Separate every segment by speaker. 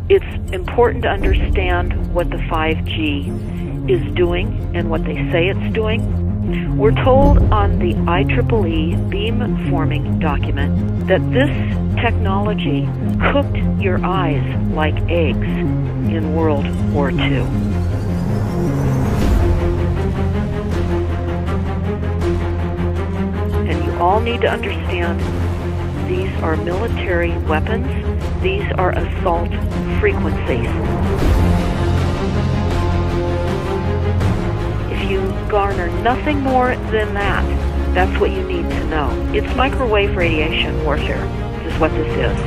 Speaker 1: It's important to understand what the 5G is doing and what they say it's doing. We're told on the IEEE beamforming document that this technology cooked your eyes like eggs in World War II. And you all need to understand these are military weapons. These are assault frequencies. If you garner nothing more than that, that's what you need to know. It's microwave radiation warfare. This is what this is.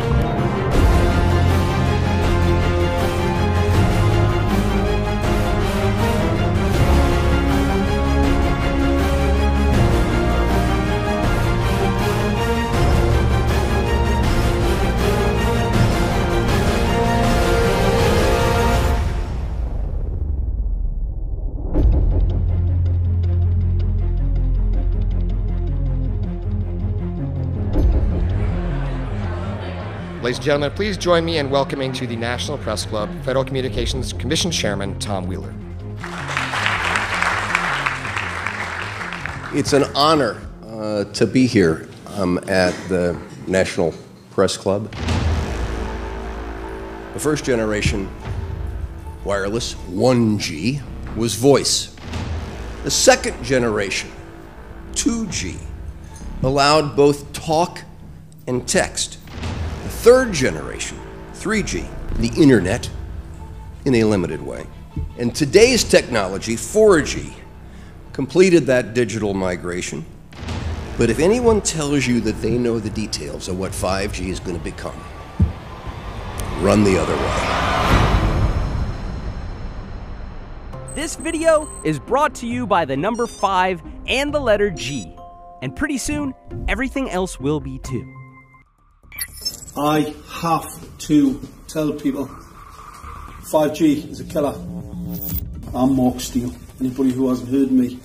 Speaker 2: Ladies and gentlemen, please join me in welcoming to the National Press Club Federal Communications Commission Chairman Tom Wheeler.
Speaker 3: It's an honor to be here at the National Press Club. The first generation wireless, 1G, was voice. The second generation, 2G, allowed both talk and text. The third generation, 3G, the internet, in a limited way. And today's technology, 4G, completed that digital migration. But if anyone tells you that they know the details of what 5G is going to become, run the other way.
Speaker 4: This video is brought to you by the number 5 and the letter G. And pretty soon, everything else will be too.
Speaker 5: I have to tell people 5G is a killer. I'm Mark Steele. Anybody who hasn't heard me,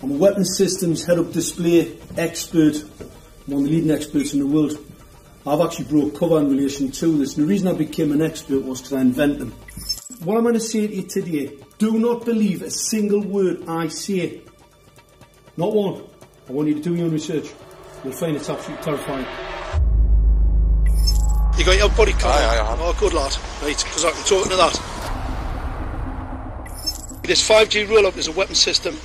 Speaker 5: I'm a weapons systems head-up display expert. I'm one of the leading experts in the world. I've actually brought cover in relation to this, and the reason I became an expert was because I invented them. What I'm going to say to you today, do not believe a single word I say. Not one. I want you to do your own research. You'll find it's absolutely terrifying. You got your body cam?
Speaker 6: Aye.
Speaker 5: Oh, good lad. Right, because I'm talking to that. This 5G roll-up is a weapon system.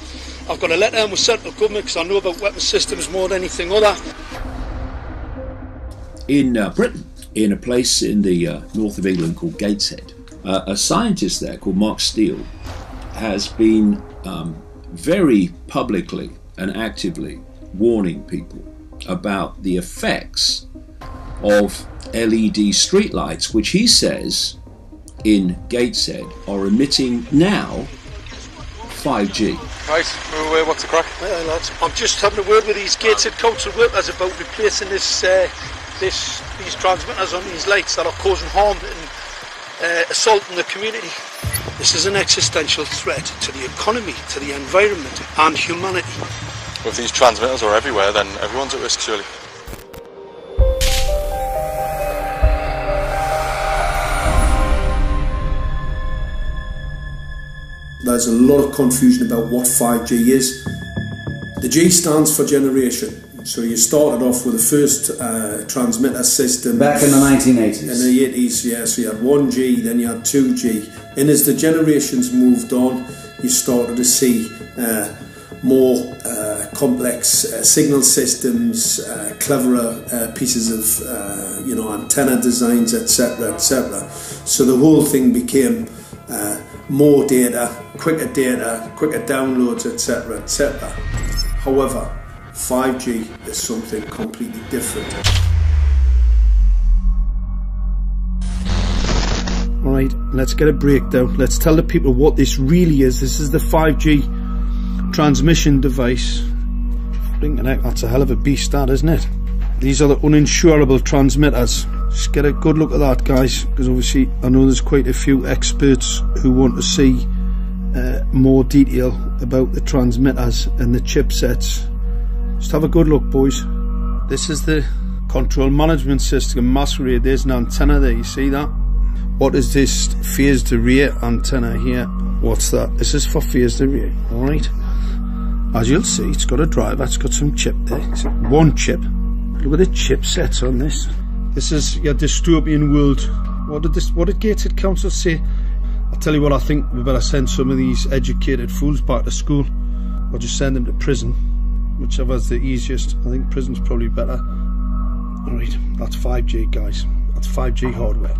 Speaker 5: I've got a letter in with central government because I know about weapon systems more than anything other.
Speaker 6: In Britain, in a place in the north of England called Gateshead, a scientist there called Mark Steele has been very publicly and actively warning people about the effects of LED streetlights, which he says in Gateshead are emitting now 5G.
Speaker 7: Right, what's the crack?
Speaker 5: Hey, lads. I'm just having a word with these Gateshead council workers about replacing these transmitters on these lights that are causing harm and assaulting the community. This is an existential threat to the economy, to the environment and humanity.
Speaker 7: If these transmitters are everywhere, then everyone's at risk, surely.
Speaker 5: There's a lot of confusion about what 5G is. The G stands for generation. So you started off with the first transmitter system.
Speaker 8: Back in the 1980s.
Speaker 5: In the 80s, yeah. So you had 1G, then you had 2G. And as the generations moved on, you started to see more complex signal systems, cleverer pieces of antenna designs, etc., etc. So the whole thing became more data, quicker downloads, etc., etc. However, 5G is something completely different. Alright, let's get a breakdown. Let's tell the people what this really is. This is the 5G transmission device. Blinking heck, that's a hell of a beast, that, isn't it? These are the uninsurable transmitters. Just get a good look at that, guys, because obviously I know there's quite a few experts who want to see more detail about the transmitters and the chipsets. Just have a good look, boys. This is the control management system masquerade. There's an antenna there, you see that? What is this phased array antenna here? What's that? This is for phased array, alright? As you'll see, it's got a driver, it's got some chip there. It's one chip. Look at the chipsets on this. This is your dystopian world. What did Gateshead Council say? I'll tell you what, I think we better send some of these educated fools back to school, or just send them to prison, whichever's the easiest. I think prison's probably better. Alright, that's 5G, guys. That's 5G hardware.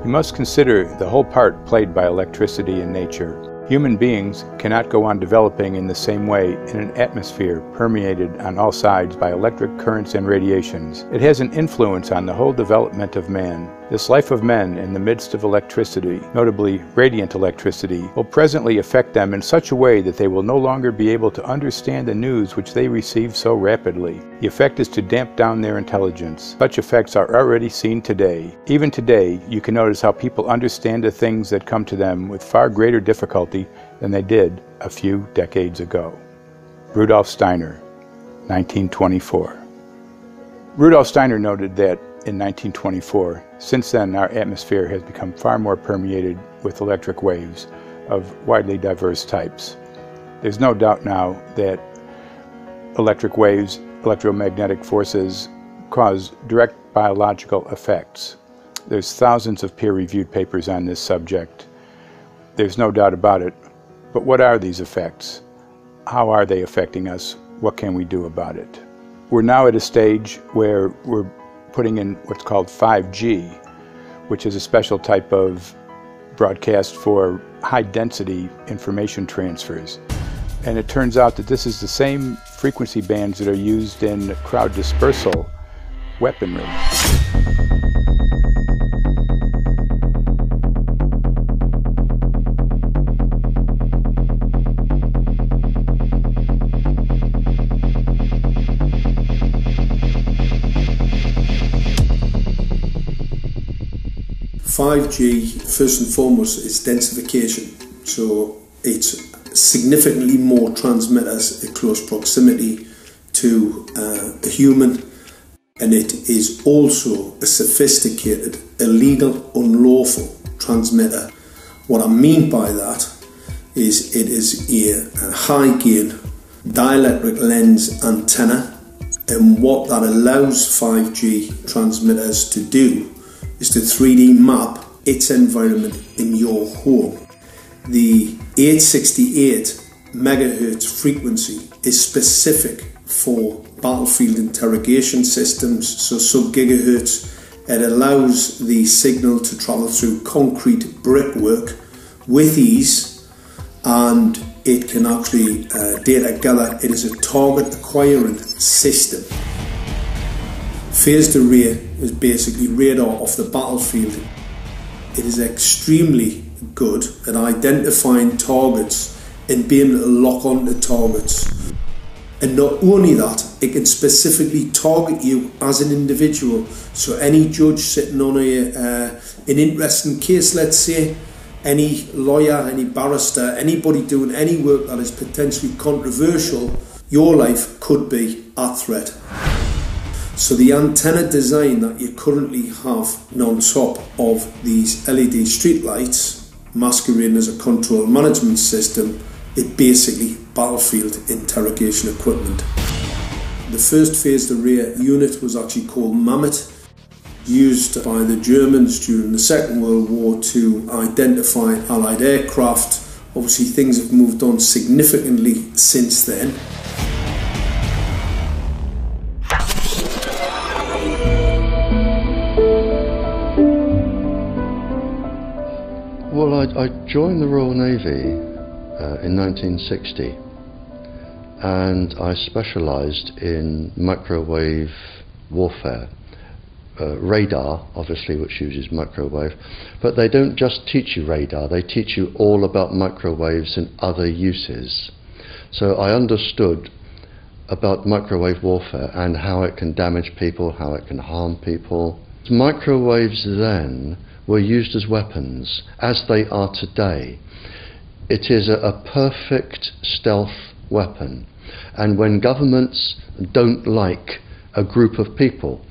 Speaker 8: You must consider the whole part played by electricity in nature. Human beings cannot go on developing in the same way in an atmosphere permeated on all sides by electric currents and radiations. It has an influence on the whole development of man. This life of men in the midst of electricity, notably radiant electricity, will presently affect them in such a way that they will no longer be able to understand the news which they receive so rapidly. The effect is to damp down their intelligence. Such effects are already seen today. Even today, you can notice how people understand the things that come to them with far greater difficulty than they did a few decades ago. Rudolf Steiner, 1924. Rudolf Steiner noted that in 1924, since then our atmosphere has become far more permeated with electric waves of widely diverse types. There's no doubt now that electric waves, electromagnetic forces, cause direct biological effects. There's thousands of peer-reviewed papers on this subject. There's no doubt about it. But what are these effects? How are they affecting us? What can we do about it? We're now at a stage where we're putting in what's called 5G, which is a special type of broadcast for high-density information transfers. And it turns out that this is the same frequency bands that are used in crowd dispersal weaponry.
Speaker 5: 5G, first and foremost, is densification. So it's significantly more transmitters in close proximity to a human, and it is also a sophisticated, illegal, unlawful transmitter. What I mean by that is it is a high gain dielectric lens antenna, and what that allows 5G transmitters to do is to 3D map its environment in your home. The 868 megahertz frequency is specific for battlefield interrogation systems, so sub-gigahertz. It allows the signal to travel through concrete brickwork with ease, and it can actually data gather. It is a target acquiring system. Phased array is basically radar off the battlefield. It is extremely good at identifying targets and being able to lock onto targets. And not only that, it can specifically target you as an individual. So any judge sitting on an interesting case, let's say, any lawyer, any barrister, anybody doing any work that is potentially controversial, your life could be at threat. So the antenna design that you currently have on top of these LED streetlights, masquerading as a control management system, is basically battlefield interrogation equipment. The first phased array unit was actually called Mammoth, used by the Germans during the Second World War to identify Allied aircraft. Obviously things have moved on significantly since then.
Speaker 9: Well, I joined the Royal Navy in 1960, and I specialised in microwave warfare. Radar, obviously, which uses microwave, but they don't just teach you radar, they teach you all about microwaves and other uses. So I understood about microwave warfare and how it can damage people, how it can harm people. Microwaves then were used as weapons, as they are today. It is a perfect stealth weapon, and when governments don't like a group of people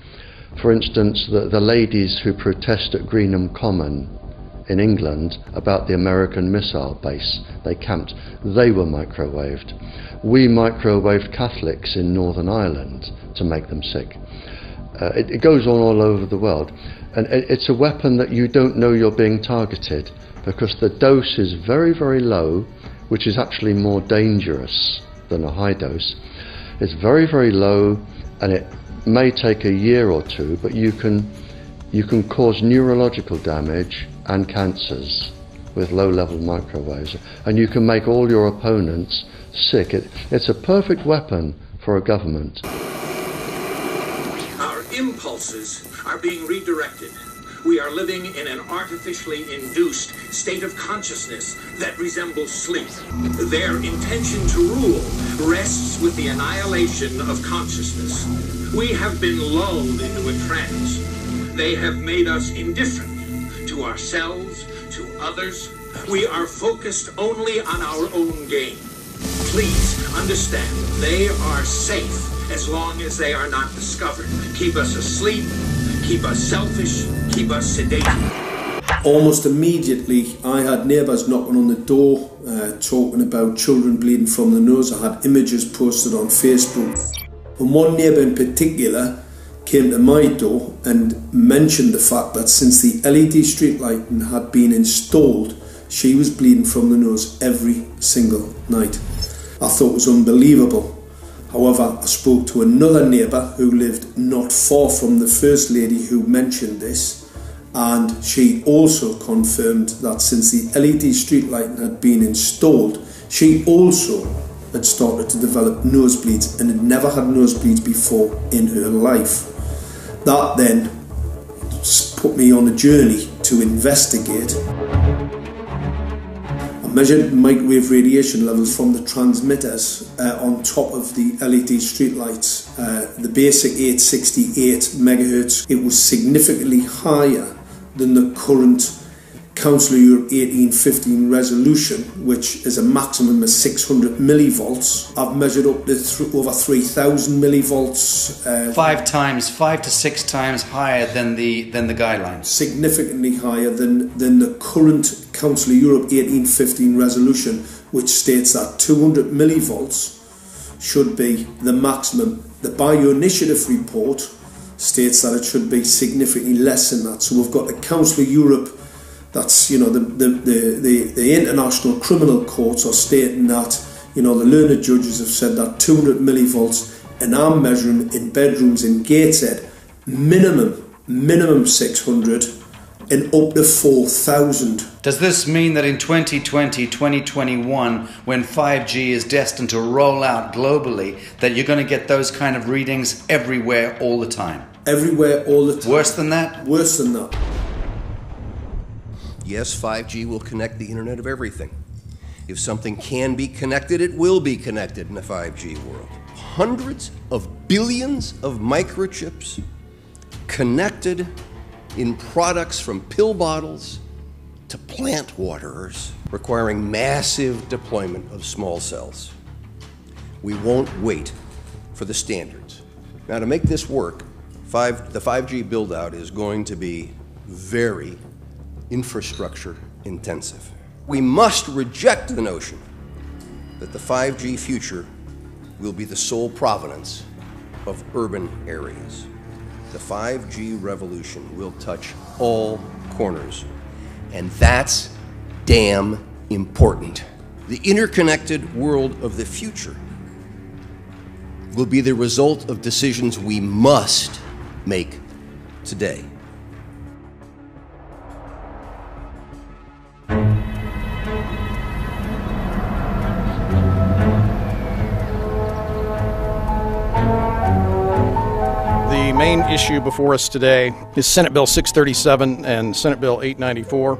Speaker 9: For instance, the ladies who protest at Greenham Common in England about the American missile base they camped, they were microwaved. We microwaved Catholics in Northern Ireland to make them sick. It goes on all over the world, and it's a weapon that you don't know you're being targeted, because the dose is very, very low, which is actually more dangerous than a high dose. It's very, very low, and it may take a year or two, but you can cause neurological damage and cancers with low-level microwaves, and you can make all your opponents sick. It's a perfect weapon for a government.
Speaker 10: Our impulses are being redirected. We are living in an artificially induced state of consciousness that resembles sleep. Their intention to rule rests with the annihilation of consciousness. We have been lulled into a trance. They have made us indifferent to ourselves, to others. We are focused only on our own gain. Please understand, they are safe as long as they are not discovered. Keep us asleep, keep us selfish, keep us sedated.
Speaker 5: Almost immediately, I had neighbours knocking on the door, talking about children bleeding from the nose. I had images posted on Facebook. And one neighbour in particular came to my door and mentioned the fact that since the LED street lighting had been installed, she was bleeding from the nose every single night. I thought it was unbelievable. However, I spoke to another neighbour who lived not far from the first lady who mentioned this, and she also confirmed that since the LED street lighting had been installed, she also had started to develop nosebleeds and had never had nosebleeds before in her life. That then put me on a journey to investigate. I measured microwave radiation levels from the transmitters on top of the LED streetlights. The basic 868 megahertz, it was significantly higher than the current Council of Europe 1815 resolution, which is a maximum of 600 millivolts. I've measured up to over 3,000 millivolts.
Speaker 11: 5 to 6 times higher than the guidelines.
Speaker 5: Significantly higher than the current Council of Europe 1815 resolution, which states that 200 millivolts should be the maximum. The Bioinitiative report states that it should be significantly less than that. So we've got the Council of Europe, that's, you know, the international criminal courts are stating that, you know, the learned judges have said that 200 millivolts, and I'm measuring in bedrooms in Gateshead, minimum 600 and up to 4,000.
Speaker 11: Does this mean that in 2020, 2021, when 5G is destined to roll out globally, that you're going to get those kind of readings everywhere all the time?
Speaker 5: Everywhere all the time.
Speaker 11: Worse than that?
Speaker 5: Worse than that.
Speaker 3: Yes, 5G will connect the Internet of everything. If something can be connected, it will be connected in a 5G world. Hundreds of billions of microchips connected in products from pill bottles to plant waterers, requiring massive deployment of small cells. We won't wait for the standards. Now, to make this work, the 5G build-out is going to be very infrastructure intensive. We must reject the notion that the 5G future will be the sole provenance of urban areas. The 5G revolution will touch all corners, and that's damn important. The interconnected world of the future will be the result of decisions we must make today.
Speaker 12: The main issue before us today is Senate Bill 637 and Senate Bill 894,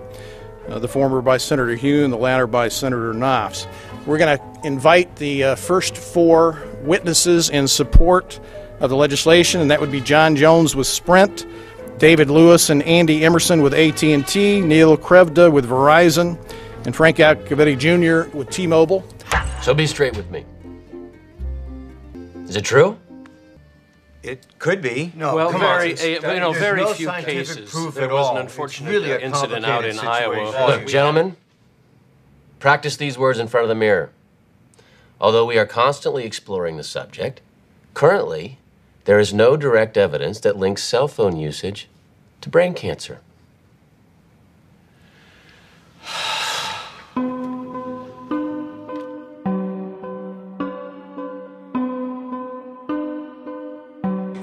Speaker 12: the former by Senator Hugh and the latter by Senator Knopf. We're going to invite the first four witnesses in support of the legislation, and that would be John Jones with Sprint, David Lewis and Andy Emerson with AT&T, Neil Krevda with Verizon, and Frank Iacovetti Jr. with T-Mobile.
Speaker 13: So be straight with me. Is it true? It could be.
Speaker 14: No, well, very few cases. There was an unfortunate incident out in Iowa.
Speaker 15: Look, gentlemen, practice these words in front of the mirror. Although we are constantly exploring the subject, currently, there is no direct evidence that links cell phone usage to brain cancer.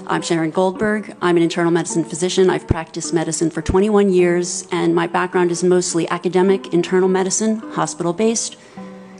Speaker 16: I'm Sharon Goldberg. I'm an internal medicine physician. I've practiced medicine for 21 years, and my background is mostly academic, internal medicine, hospital-based,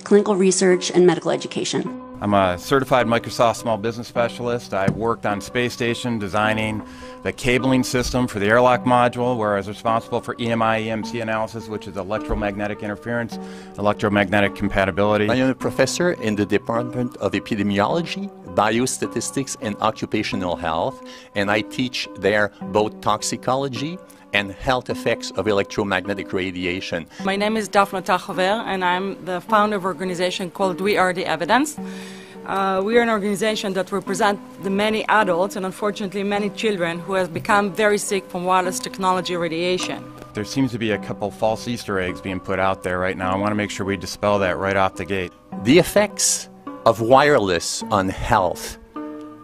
Speaker 16: clinical research, and medical education.
Speaker 17: I'm a certified Microsoft small business specialist. I worked on space station designing the cabling system for the airlock module, where I was responsible for EMI, EMC analysis, which is electromagnetic interference, electromagnetic compatibility.
Speaker 18: I am a professor in the Department of Epidemiology, Biostatistics, and Occupational Health, and I teach there both toxicology and health effects of electromagnetic radiation.
Speaker 19: My name is Daphne Tachover, and I'm the founder of an organization called We Are the Evidence. We are an organization that represents the many adults and unfortunately many children who have become very sick from wireless technology radiation.
Speaker 17: There seems to be a couple false Easter eggs being put out there right now. I want to make sure we dispel that right off the gate.
Speaker 18: The effects of wireless on health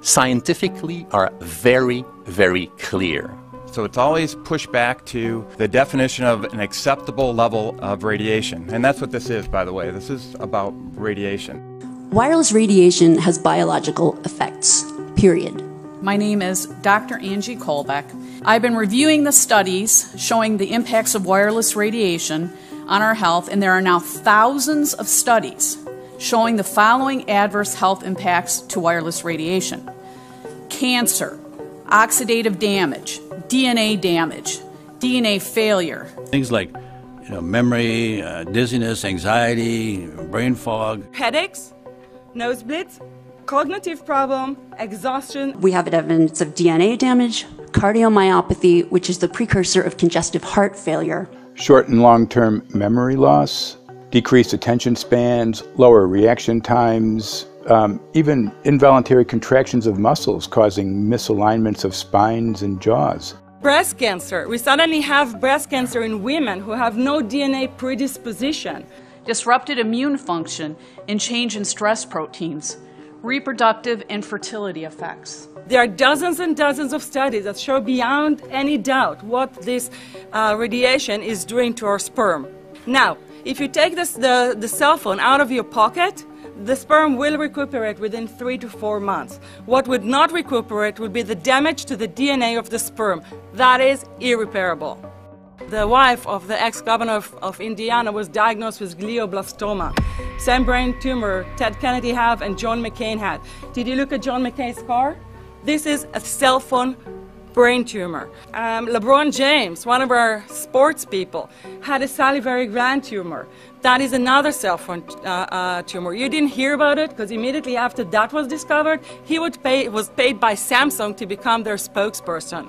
Speaker 18: scientifically are very, very clear.
Speaker 17: So it's always pushed back to the definition of an acceptable level of radiation. And that's what this is, by the way. This is about radiation.
Speaker 16: Wireless radiation has biological effects, period.
Speaker 20: My name is Dr. Angie Kolbeck. I've been reviewing the studies showing the impacts of wireless radiation on our health, and there are now thousands of studies showing the following adverse health impacts to wireless radiation: cancer, oxidative damage, DNA damage, DNA failure.
Speaker 21: Things like memory, dizziness, anxiety, brain fog.
Speaker 19: Headaches, nosebleeds, cognitive problem, exhaustion.
Speaker 16: We have evidence of DNA damage, cardiomyopathy, which is the precursor of congestive heart failure.
Speaker 8: Short and long-term memory loss, decreased attention spans, lower reaction times, even involuntary contractions of muscles causing misalignments of spines and jaws.
Speaker 19: Breast cancer. We suddenly have breast cancer in women who have no DNA predisposition.
Speaker 20: Disrupted immune function and change in stress proteins, reproductive and fertility effects.
Speaker 19: There are dozens and dozens of studies that show beyond any doubt what this radiation is doing to our sperm. Now, if you take the cell phone out of your pocket, the sperm will recuperate within 3 to 4 months. What would not recuperate would be the damage to the DNA of the sperm. That is irreparable. The wife of the ex-governor of Indiana was diagnosed with glioblastoma. Same brain tumor Ted Kennedy had and John McCain had. Did you look at John McCain's car? This is a cell phone brain tumor. LeBron James, one of our sports people, had a salivary gland tumor. That is another cell phone tumor. You didn't hear about it because immediately after that was discovered, he was paid by Samsung to become their spokesperson.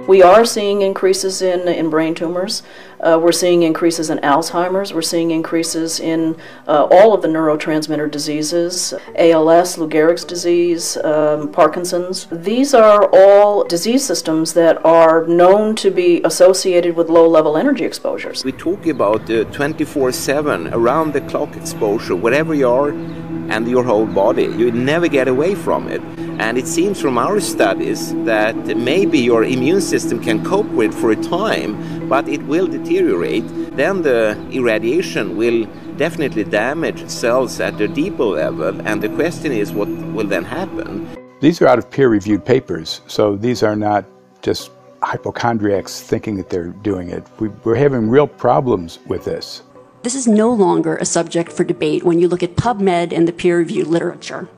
Speaker 22: We are seeing increases in brain tumors. We're seeing increases in Alzheimer's. We're seeing increases in all of the neurotransmitter diseases, ALS, Lou Gehrig's disease, Parkinson's. These are all disease systems that are known to be associated with low-level energy exposures.
Speaker 23: We talk about 24/7, around-the-clock exposure, wherever you are and your whole body. You never get away from it. And it seems from our studies that maybe your immune system can cope with for a time, but it will deteriorate. Then the irradiation will definitely damage cells at a deeper level, and the question is what will then happen?
Speaker 8: These are out of peer-reviewed papers, so these are not just hypochondriacs thinking that they're doing it. We're having real problems with this.
Speaker 16: This is no longer a subject for debate when you look at PubMed and the peer-reviewed literature.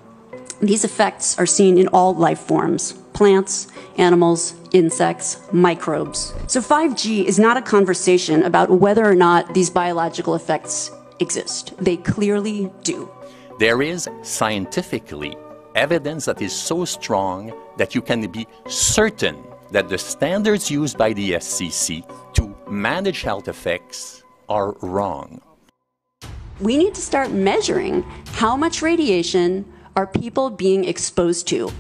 Speaker 16: These effects are seen in all life forms: plants, animals, insects, microbes. So 5G is not a conversation about whether or not these biological effects exist. They clearly do.
Speaker 18: There is scientifically evidence that is so strong that you can be certain that the standards used by the FCC to manage health effects are wrong.
Speaker 16: We need to start measuring how much radiation are people being exposed to.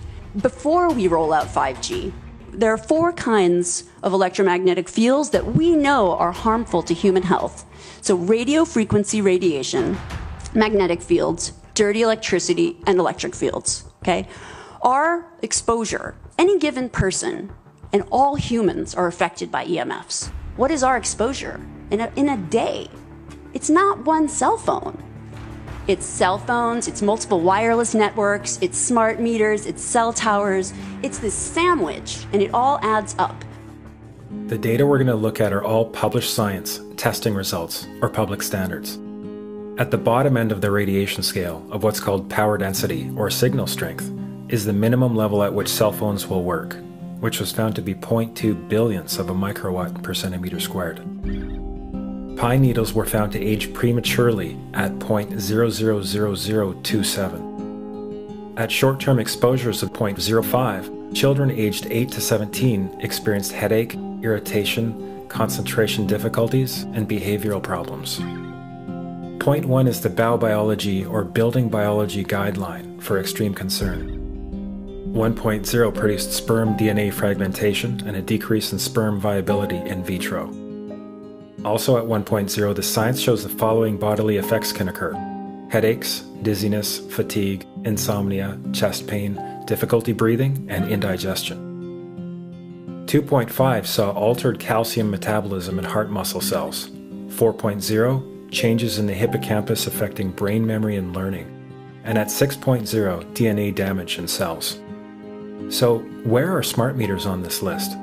Speaker 16: before we roll out 5G, there are 4 kinds of electromagnetic fields that we know are harmful to human health. So radio frequency radiation, magnetic fields, dirty electricity, and electric fields, okay? Our exposure, any given person, and all humans are affected by EMFs. What is our exposure in a day? It's not one cell phone. It's cell phones, it's multiple wireless networks, it's smart meters, it's cell towers. It's this sandwich, and it all adds up.
Speaker 1: The data we're going to look at are all published science, testing results, or public standards. At the bottom end of the radiation scale of what's called power density, or signal strength, is the minimum level at which cell phones will work, which was found to be 0.2 billionths of a microwatt per centimeter squared. Pine needles were found to age prematurely at 0.000027. At short-term exposures of 0.05, children aged 8 to 17 experienced headache, irritation, concentration difficulties, and behavioral problems. 0.1 is the biobiology or building biology guideline for extreme concern. 1.0 produced sperm DNA fragmentation and a decrease in sperm viability in vitro. Also at 1.0, the science shows the following bodily effects can occur: headaches, dizziness, fatigue, insomnia, chest pain, difficulty breathing, and indigestion. 2.5 saw altered calcium metabolism in heart muscle cells. 4.0, changes in the hippocampus affecting brain memory and learning. And at 6.0, DNA damage in cells. So, where are smart meters on this list?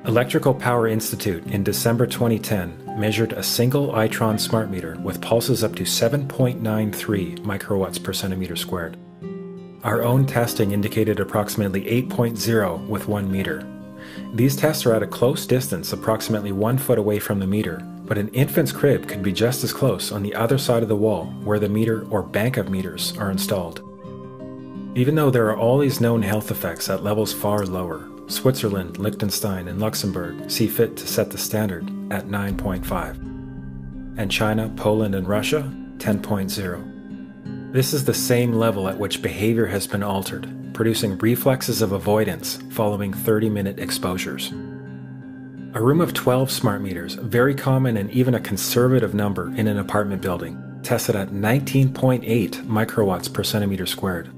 Speaker 1: Electrical Power Institute in December 2010 measured a single Itron smart meter with pulses up to 7.93 microwatts per centimeter squared. Our own testing indicated approximately 8.0 with 1 meter. These tests are at a close distance, approximately 1 foot away from the meter, but an infant's crib could be just as close on the other side of the wall where the meter or bank of meters are installed. Even though there are all these known health effects at levels far lower, Switzerland, Liechtenstein, and Luxembourg see fit to set the standard at 9.5. And China, Poland, and Russia, 10.0. This is the same level at which behavior has been altered, producing reflexes of avoidance following 30-minute exposures. A room of 12 smart meters, very common and even a conservative number in an apartment building, tested at 19.8 microwatts per centimeter squared.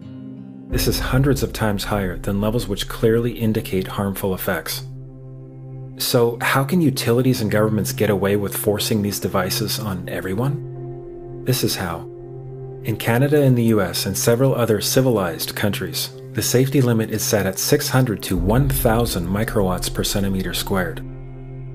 Speaker 1: This is hundreds of times higher than levels which clearly indicate harmful effects. So, how can utilities and governments get away with forcing these devices on everyone? This is how. In Canada and the US and several other civilized countries, the safety limit is set at 600 to 1,000 microwatts per centimeter squared.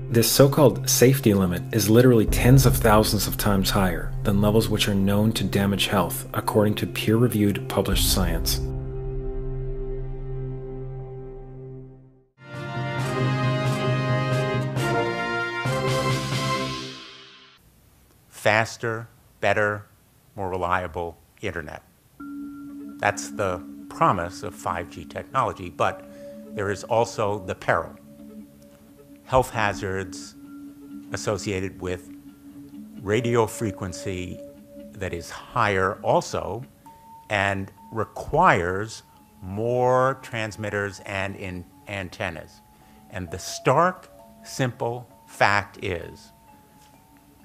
Speaker 1: This so-called safety limit is literally tens of thousands of times higher than levels which are known to damage health according to peer-reviewed published science.
Speaker 2: Faster, better, more reliable internet. That's the promise of 5G technology, but there is also the peril. Health hazards associated with radio frequency that is higher also and requires more transmitters and antennas. And the stark, simple fact is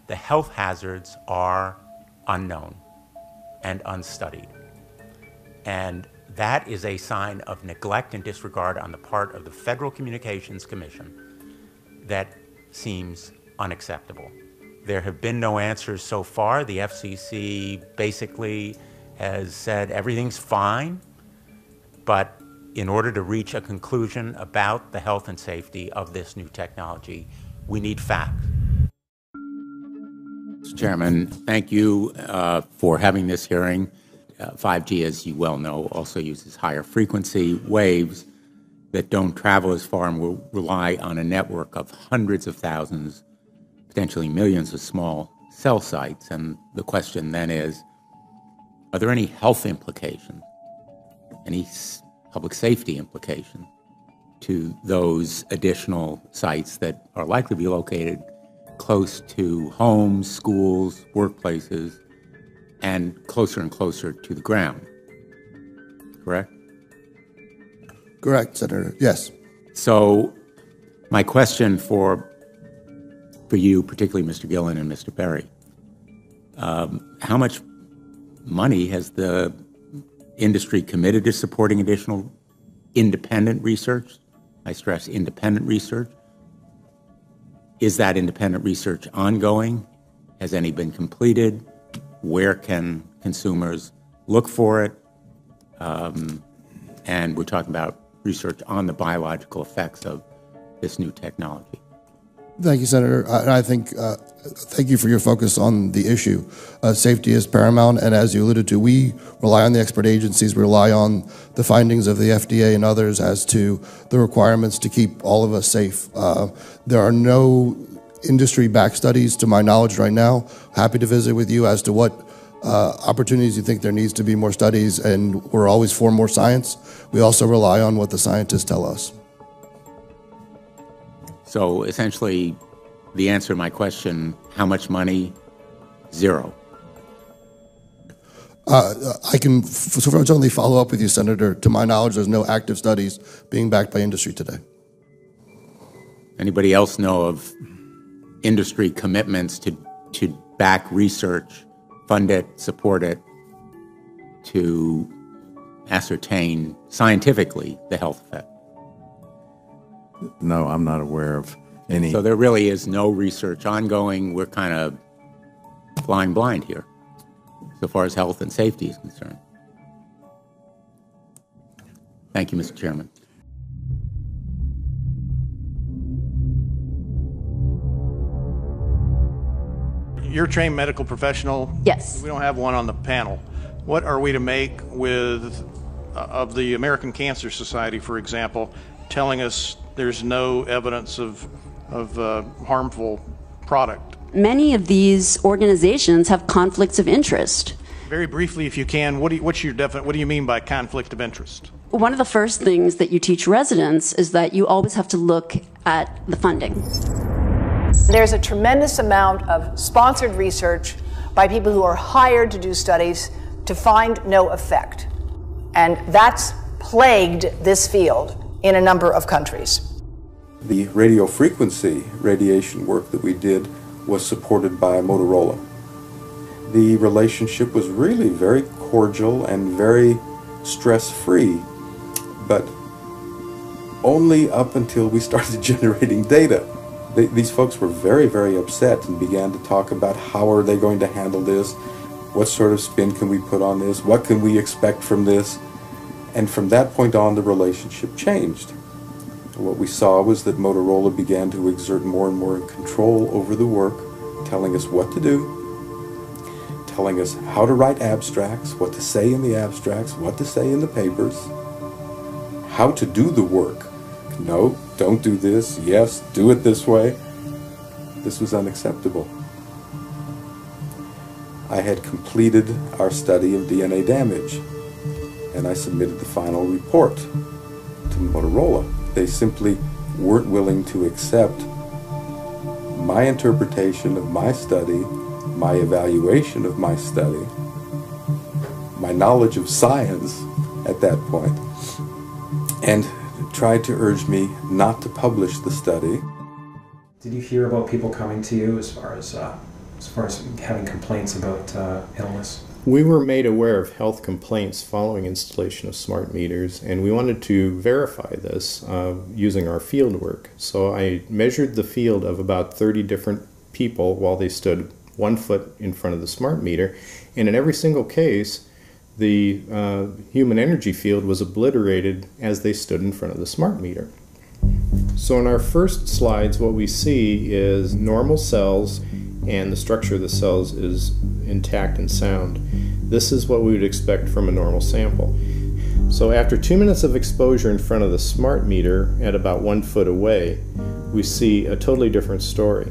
Speaker 2: the health hazards are unknown and unstudied. And that is a sign of neglect and disregard on the part of the Federal Communications Commission that seems unacceptable. There have been no answers so far. The FCC basically has said everything's fine, but in order to reach a conclusion about the health and safety of this new technology, we need facts.
Speaker 13: Mr. Chairman, thank you for having this hearing. 5G, as you well know, also uses higher frequency waves that don't travel as far and will rely on a network of hundreds of thousands, potentially millions of small cell sites. And the question then is, are there any health implications, any public safety implications to those additional sites that are likely to be located close to homes, schools, workplaces, and closer to the ground, correct?
Speaker 4: Correct, Senator. Yes.
Speaker 13: So my question for you, particularly Mr. Gillen and Mr. Perry, how much money has the industry committed to supporting additional independent research? I stress independent research. Is that independent research ongoing? Has any been completed? Where can consumers look for it? And we're talking about research on the biological effects of this new technology.
Speaker 4: Thank you, Senator. I think, thank you for your focus on the issue. Safety is paramount, and as you alluded to, we rely on the expert agencies, we rely on the findings of the FDA and others as to the requirements to keep all of us safe. There are no industry-backed studies, to my knowledge right now. Happy to visit with you as to what opportunities you think there needs to be more studies, and we're always for more science. We also rely on what the scientists tell us.
Speaker 13: So essentially, the answer to my question, how much money? Zero.
Speaker 4: I can certainly follow up with you, Senator. To my knowledge, there's no active studies being backed by industry today.
Speaker 13: Anybody else know of industry commitments to back research, fund it, support it, to ascertain scientifically the health effect?
Speaker 6: No, I'm not aware of any.
Speaker 13: So there really is no research ongoing. We're kind of flying blind here, so far as health and safety is concerned. Thank you, Mr. Chairman.
Speaker 12: You're a trained medical professional.
Speaker 16: Yes.
Speaker 12: We don't have one on the panel. What are we to make with of the American Cancer Society, for example, telling us there's no evidence of harmful product?
Speaker 16: Many of these organizations have conflicts of interest.
Speaker 12: Very briefly, if you can, what do you mean by conflict of interest?
Speaker 16: One of the first things that you teach residents is that you always have to look at the funding.
Speaker 7: There's a tremendous amount of sponsored research by people who are hired to do studies to find no effect. And that's plagued this field in a number of countries.
Speaker 24: The radio frequency radiation work that we did was supported by Motorola. The relationship was really very cordial and very stress-free, but only up until we started generating data. These folks were very, very upset and began to talk about how are they going to handle this, what sort of spin can we put on this, what can we expect from this, and from that point on the relationship changed. What we saw was that Motorola began to exert more and more control over the work, telling us what to do, telling us how to write abstracts, what to say in the abstracts, what to say in the papers, how to do the work. No, don't do this. Yes, do it this way. This was unacceptable. I had completed our study of DNA damage, and I submitted the final report to Motorola. They simply weren't willing to accept my interpretation of my study, my evaluation of my study, my knowledge of science at that point, and tried to urge me not to publish the study.
Speaker 1: Did you hear about people coming to you as far as having complaints about illness?
Speaker 25: We were made aware of health complaints following installation of smart meters, and we wanted to verify this using our field work. So I measured the field of about 30 different people while they stood 1 foot in front of the smart meter, and in every single case the human energy field was obliterated as they stood in front of the smart meter. So in our first slides, what we see is normal cells, and the structure of the cells is intact and sound. This is what we would expect from a normal sample. So after 2 minutes of exposure in front of the smart meter at about 1 foot away, we see a totally different story.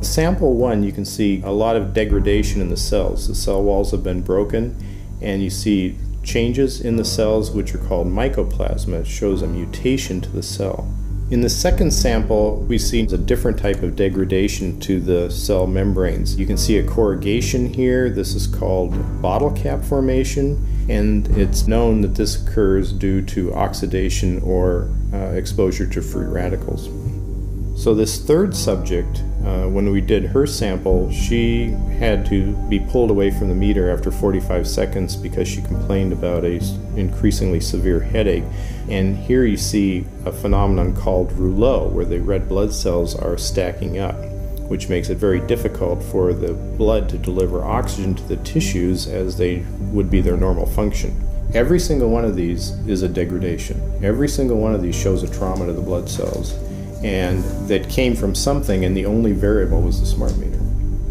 Speaker 25: Sample 1, you can see a lot of degradation in the cells. The cell walls have been broken, and you see changes in the cells which are called mycoplasma. It shows a mutation to the cell. In the second sample, we see a different type of degradation to the cell membranes. You can see a corrugation here. This is called bottle cap formation, and it's known that this occurs due to oxidation or exposure to free radicals. So this third subject, when we did her sample, she had to be pulled away from the meter after 45 seconds because she complained about an increasingly severe headache. And here you see a phenomenon called rouleau, where the red blood cells are stacking up, which makes it very difficult for the blood to deliver oxygen to the tissues as they would be their normal function. Every single one of these is a degradation. Every single one of these shows a trauma to the blood cells, and that came from something, and the only variable was the smart meter.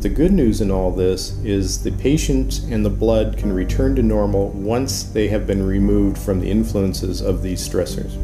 Speaker 25: The good news in all this is the patient and the blood can return to normal once they have been removed from the influences of these stressors.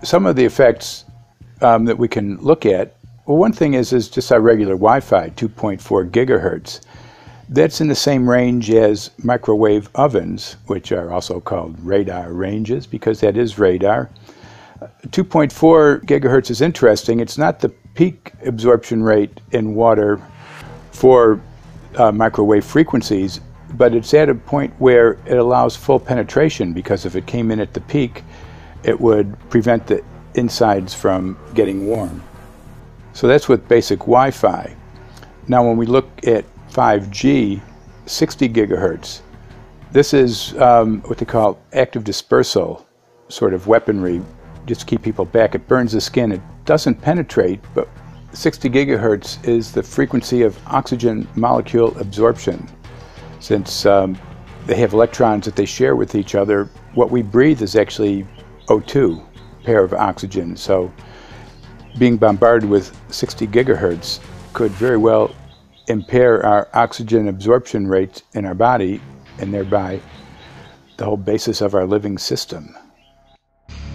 Speaker 8: Some of the effects that we can look at, well, one thing is just our regular Wi-Fi, 2.4 gigahertz. That's in the same range as microwave ovens, which are also called radar ranges, because that is radar. 2.4 gigahertz is interesting. It's not the peak absorption rate in water for microwave frequencies, but it's at a point where it allows full penetration, because if it came in at the peak, it would prevent the insides from getting warm. So that's with basic Wi-Fi. Now when we look at 5G, 60 gigahertz, this is what they call active dispersal sort of weaponry, just to keep people back. It burns the skin. It doesn't penetrate, but 60 gigahertz is the frequency of oxygen molecule absorption. Since they have electrons that they share with each other, what we breathe is actually O2, pair of oxygen. So being bombarded with 60 gigahertz could very well impair our oxygen absorption rate in our body, and thereby the whole basis of our living system.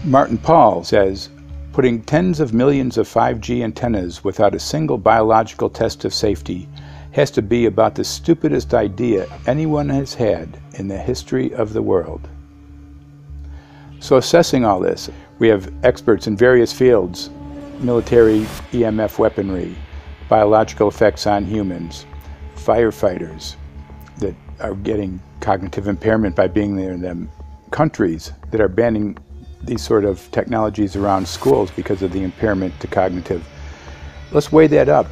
Speaker 8: Martin Pall says, putting tens of millions of 5G antennas without a single biological test of safety has to be about the stupidest idea anyone has had in the history of the world. So assessing all this, we have experts in various fields: military EMF weaponry, biological effects on humans, firefighters that are getting cognitive impairment by being there in them, countries that are banning these sort of technologies around schools because of the impairment to cognitive. Let's weigh that up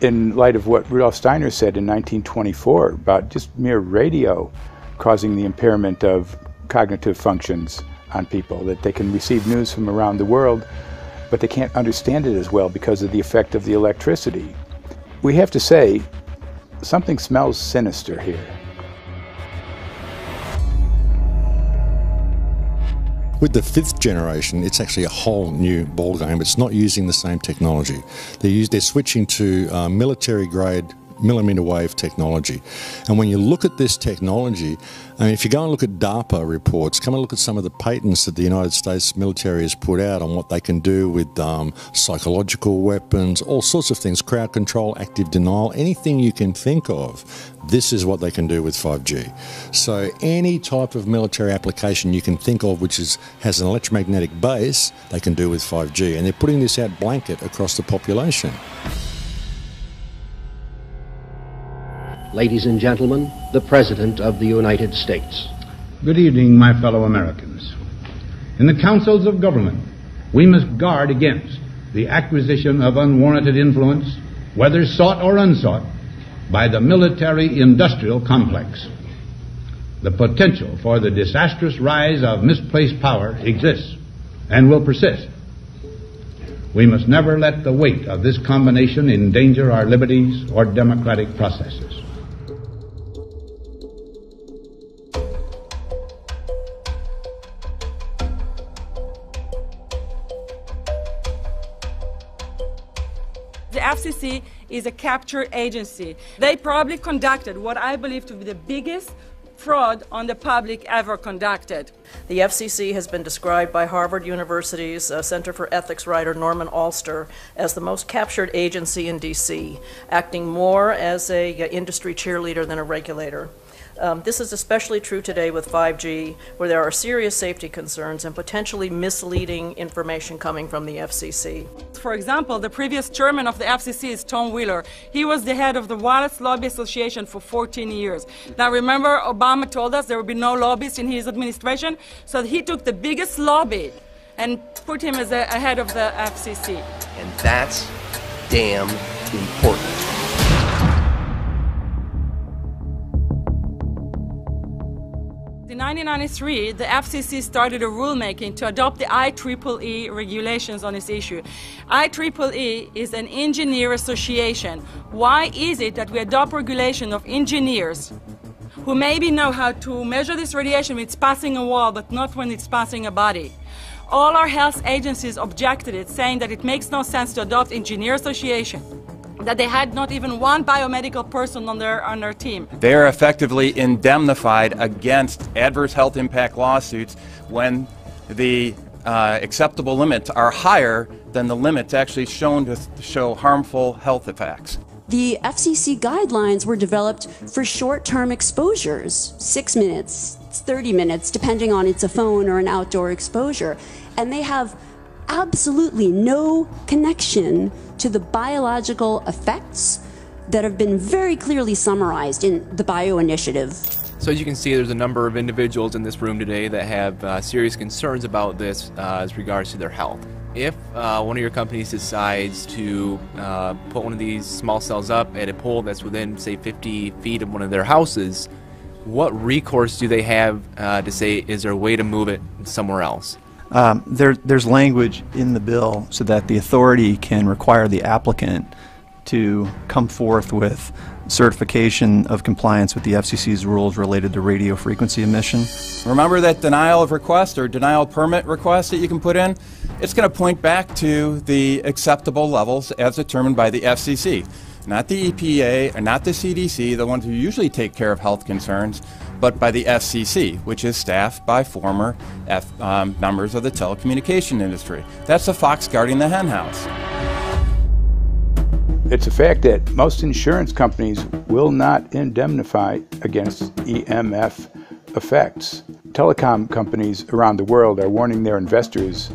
Speaker 8: in light of what Rudolf Steiner said in 1924 about just mere radio causing the impairment of cognitive functions on people, that they can receive news from around the world, but they can't understand it as well because of the effect of the electricity. We have to say, something smells sinister here.
Speaker 3: With the 5th generation, it's actually a whole new ballgame. It's not using the same technology. They're switching to military-grade millimeter wave technology. And when you look at this technology, I mean, if you go and look at DARPA reports, come and look at some of the patents that the United States military has put out on what they can do with psychological weapons, all sorts of things, crowd control, active denial, anything you can think of, this is what they can do with 5G. So any type of military application you can think of which has an electromagnetic base, they can do with 5G. And they're putting this out blanket across the population.
Speaker 5: Ladies and gentlemen, the President of the United States.
Speaker 9: Good evening, my fellow Americans. In the councils of government, we must guard against the acquisition of unwarranted influence, whether sought or unsought, by the military-industrial complex. The potential for the disastrous rise of misplaced power exists and will persist. We must never let the weight of this combination endanger our liberties or democratic processes.
Speaker 19: The FCC is a capture agency. They probably conducted what I believe to be the biggest fraud on the public ever conducted.
Speaker 22: The FCC has been described by Harvard University's Center for Ethics writer Norman Alster as the most captured agency in D.C., acting more as an industry cheerleader than a regulator. This is especially true today with 5G, where there are serious safety concerns and potentially misleading information coming from the FCC.
Speaker 19: For example, the previous chairman of the FCC is Tom Wheeler. He was the head of the Wireless Lobby Association for 14 years. Now remember, Obama told us there would be no lobbyists in his administration, so he took the biggest lobby and put him as a head of the FCC.
Speaker 10: And that's damn important.
Speaker 19: In 1993, the FCC started a rulemaking to adopt the IEEE regulations on this issue. IEEE is an engineer association. Why is it that we adopt regulation of engineers who maybe know how to measure this radiation when it's passing a wall, but not when it's passing a body? All our health agencies objected it, saying that it makes no sense to adopt engineer association, that they had not even one biomedical person on their team.
Speaker 11: They are effectively indemnified against adverse health impact lawsuits when the acceptable limits are higher than the limits actually shown to show harmful health effects.
Speaker 16: The FCC guidelines were developed for short-term exposures, 6 minutes, 30 minutes, depending on it's a phone or an outdoor exposure. And they have absolutely no connection to the biological effects that have been very clearly summarized in the Bio Initiative.
Speaker 14: So as you can see, there's a number of individuals in this room today that have serious concerns about this as regards to their health. If one of your companies decides to put one of these small cells up at a pole that's within, say, 50 feet of one of their houses, what recourse do they have to say, is there a way to move it somewhere else?
Speaker 15: There's language in the bill so that the authority can require the applicant to come forth with certification of compliance with the FCC's rules related to radio frequency emission.
Speaker 11: Remember that denial of request or denial permit request that you can put in? It's going to point back to the acceptable levels as determined by the FCC. Not the EPA or not the CDC, the ones who usually take care of health concerns, but by the FCC, which is staffed by former members of the telecommunication industry. That's the fox guarding the hen house.
Speaker 8: It's a fact that most insurance companies will not indemnify against EMF effects. Telecom companies around the world are warning their investors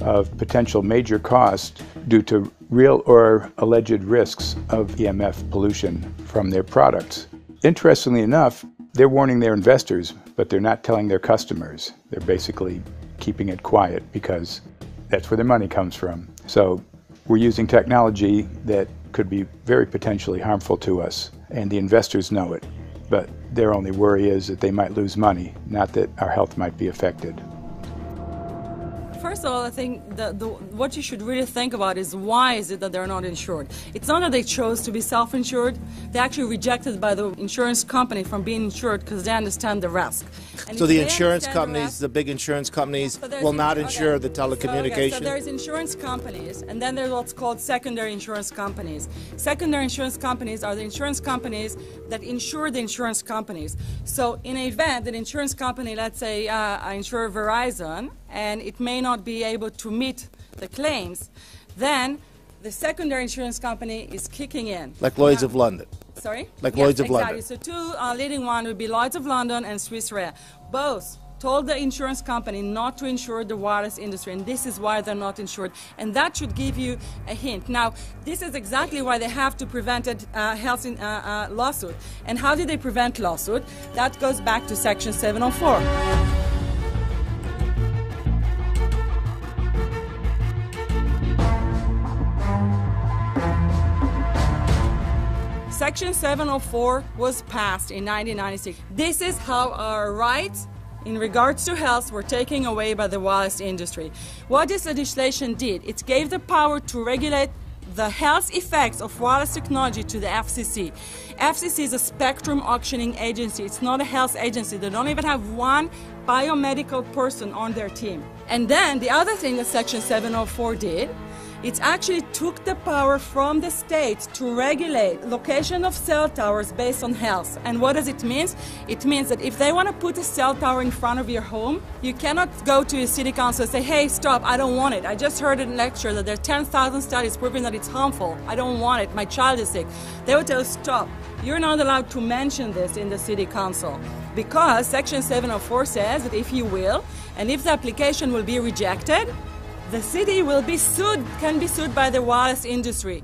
Speaker 8: of potential major costs due to real or alleged risks of EMF pollution from their products. Interestingly enough, they're warning their investors, but they're not telling their customers. They're basically keeping it quiet because that's where their money comes from. So we're using technology that could be very potentially harmful to us, and the investors know it. But their only worry is that they might lose money, not that our health might be affected.
Speaker 19: First of all, I think what you should really think about is why is it that they're not insured? It's not that they chose to be self-insured. They actually rejected by the insurance company from being insured because they understand the risk. And
Speaker 17: so the insurance companies, the big insurance companies, will not insure the telecommunications?
Speaker 19: So there's insurance companies, and then there's what's called secondary insurance companies. Secondary insurance companies are the insurance companies that insure the insurance companies. So in an event, an insurance company, let's say I insure Verizon, and it may not be able to meet the claims, then the secondary insurance company is kicking in.
Speaker 17: Like Lloyd's of London.
Speaker 19: Sorry?
Speaker 17: Like
Speaker 19: yes,
Speaker 17: Lloyd's of
Speaker 19: exactly.
Speaker 17: London.
Speaker 19: So two leading ones would be Lloyd's of London and Swiss Re. Both told the insurance company not to insure the wireless industry, and this is why they're not insured. And that should give you a hint. Now, this is exactly why they have to prevent a health lawsuit. And how do they prevent lawsuit? That goes back to Section 704. Section 704 was passed in 1996. This is how our rights in regards to health were taken away by the wireless industry. What this legislation did, it gave the power to regulate the health effects of wireless technology to the FCC. FCC is a spectrum auctioning agency. It's not a health agency. They don't even have one biomedical person on their team. And then the other thing that Section 704 did, it actually took the power from the states to regulate location of cell towers based on health. And what does it mean? It means that if they want to put a cell tower in front of your home, you cannot go to your city council and say, hey, stop, I don't want it. I just heard in a lecture that there are 10,000 studies proving that it's harmful. I don't want it. My child is sick. They will tell you, stop. You're not allowed to mention this in the city council because Section 704 says that if you will, and if the application will be rejected, the city will be sued, can be sued by the wireless industry.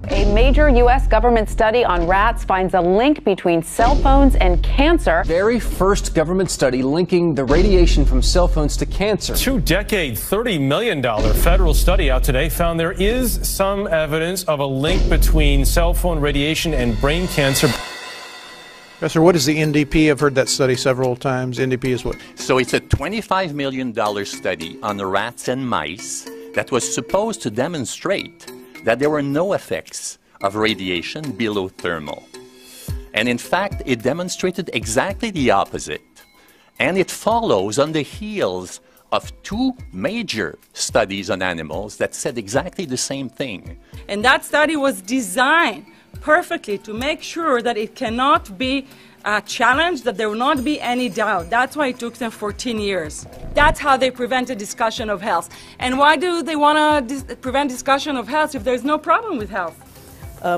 Speaker 2: A major U.S. government study on rats finds a link between cell phones and cancer.
Speaker 10: Very first government study linking the radiation from cell phones to cancer.
Speaker 18: Two-decade, $30 million federal study out today found there is some evidence of a link between cell phone radiation and brain cancer.
Speaker 12: Professor, what is the NDP? I've heard that study several times. NDP is what?
Speaker 20: So it's a $25 million study on rats and mice that was supposed to demonstrate that there were no effects of radiation below thermal. And in fact, it demonstrated exactly the opposite. And it follows on the heels of two major studies on animals that said exactly the same thing.
Speaker 19: And that study was designed perfectly to make sure that it cannot be challenged, that there will not be any doubt. That's why it took them 14 years. That's how they prevented discussion of health. And why do they want to prevent discussion of health if there's no problem with health?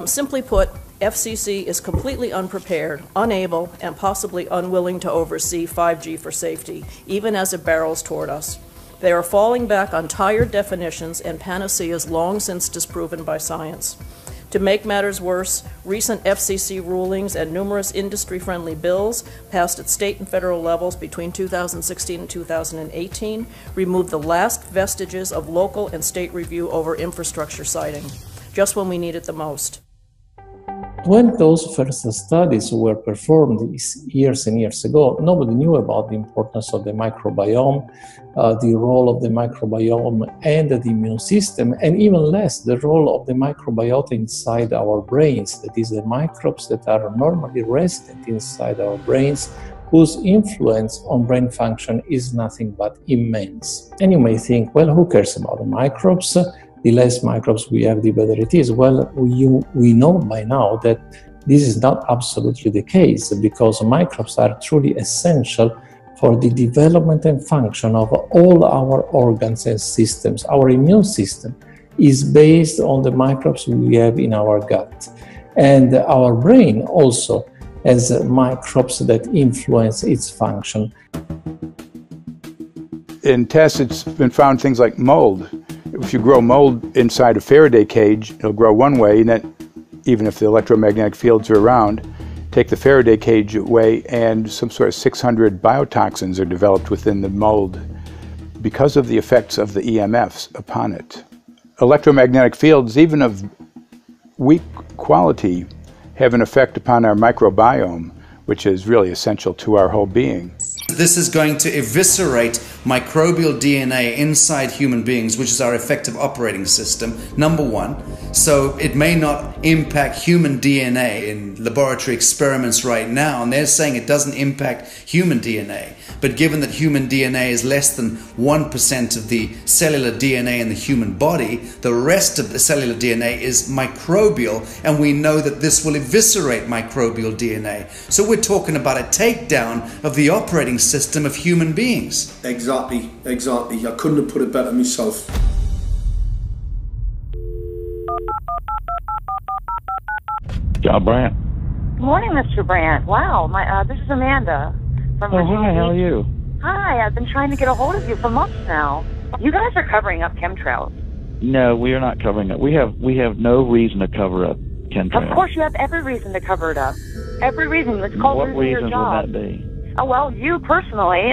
Speaker 22: Simply put, FCC is completely unprepared, unable, and possibly unwilling to oversee 5G for safety, even as it barrels toward us. They are falling back on tired definitions and panaceas long since disproven by science. To make matters worse, recent FCC rulings and numerous industry-friendly bills passed at state and federal levels between 2016 and 2018 removed the last vestiges of local and state review over infrastructure siting, just when we need it the most.
Speaker 21: When those first studies were performed years and years ago, nobody knew about the importance of the microbiome, the role of the microbiome and the immune system, and even less the role of the microbiota inside our brains, that is, the microbes that are normally resident inside our brains, whose influence on brain function is nothing but immense. And you may think, well, who cares about the microbes? The less microbes we have, the better it is. Well, we know by now that this is not absolutely the case, because microbes are truly essential for the development and function of all our organs and systems. Our immune system is based on the microbes we have in our gut. And our brain also has microbes that influence its function.
Speaker 8: In tests, it's been found things like mold. If you grow mold inside a Faraday cage, it'll grow one way, and then even if the electromagnetic fields are around, take the Faraday cage away and some sort of 600 biotoxins are developed within the mold because of the effects of the EMFs upon it. Electromagnetic fields, even of weak quality, have an effect upon our microbiome, which is really essential to our whole being.
Speaker 23: This is going to eviscerate microbial DNA inside human beings, which is our effective operating system, number one. So it may not impact human DNA in laboratory experiments right now, and they're saying it doesn't impact human DNA. But given that human DNA is less than 1% of the cellular DNA in the human body, the rest of the cellular DNA is microbial, and we know that this will eviscerate microbial DNA. So we're talking about a takedown of the operating system of human beings.
Speaker 26: Exactly. I couldn't have put it better myself.
Speaker 27: John Brandt.
Speaker 28: Good morning, Mr. Brandt. Wow, this is Amanda from Virginia.
Speaker 27: Hi, how are you?
Speaker 28: Hi, I've been trying to get a hold of you for months now. You guys are covering up chemtrails.
Speaker 27: No, we are not covering it. We have no reason to cover up chemtrails.
Speaker 28: Of course, you have every reason to cover it up. Every reason. It's called losing your job.
Speaker 27: What reasons would that be?
Speaker 28: Oh, well, you personally,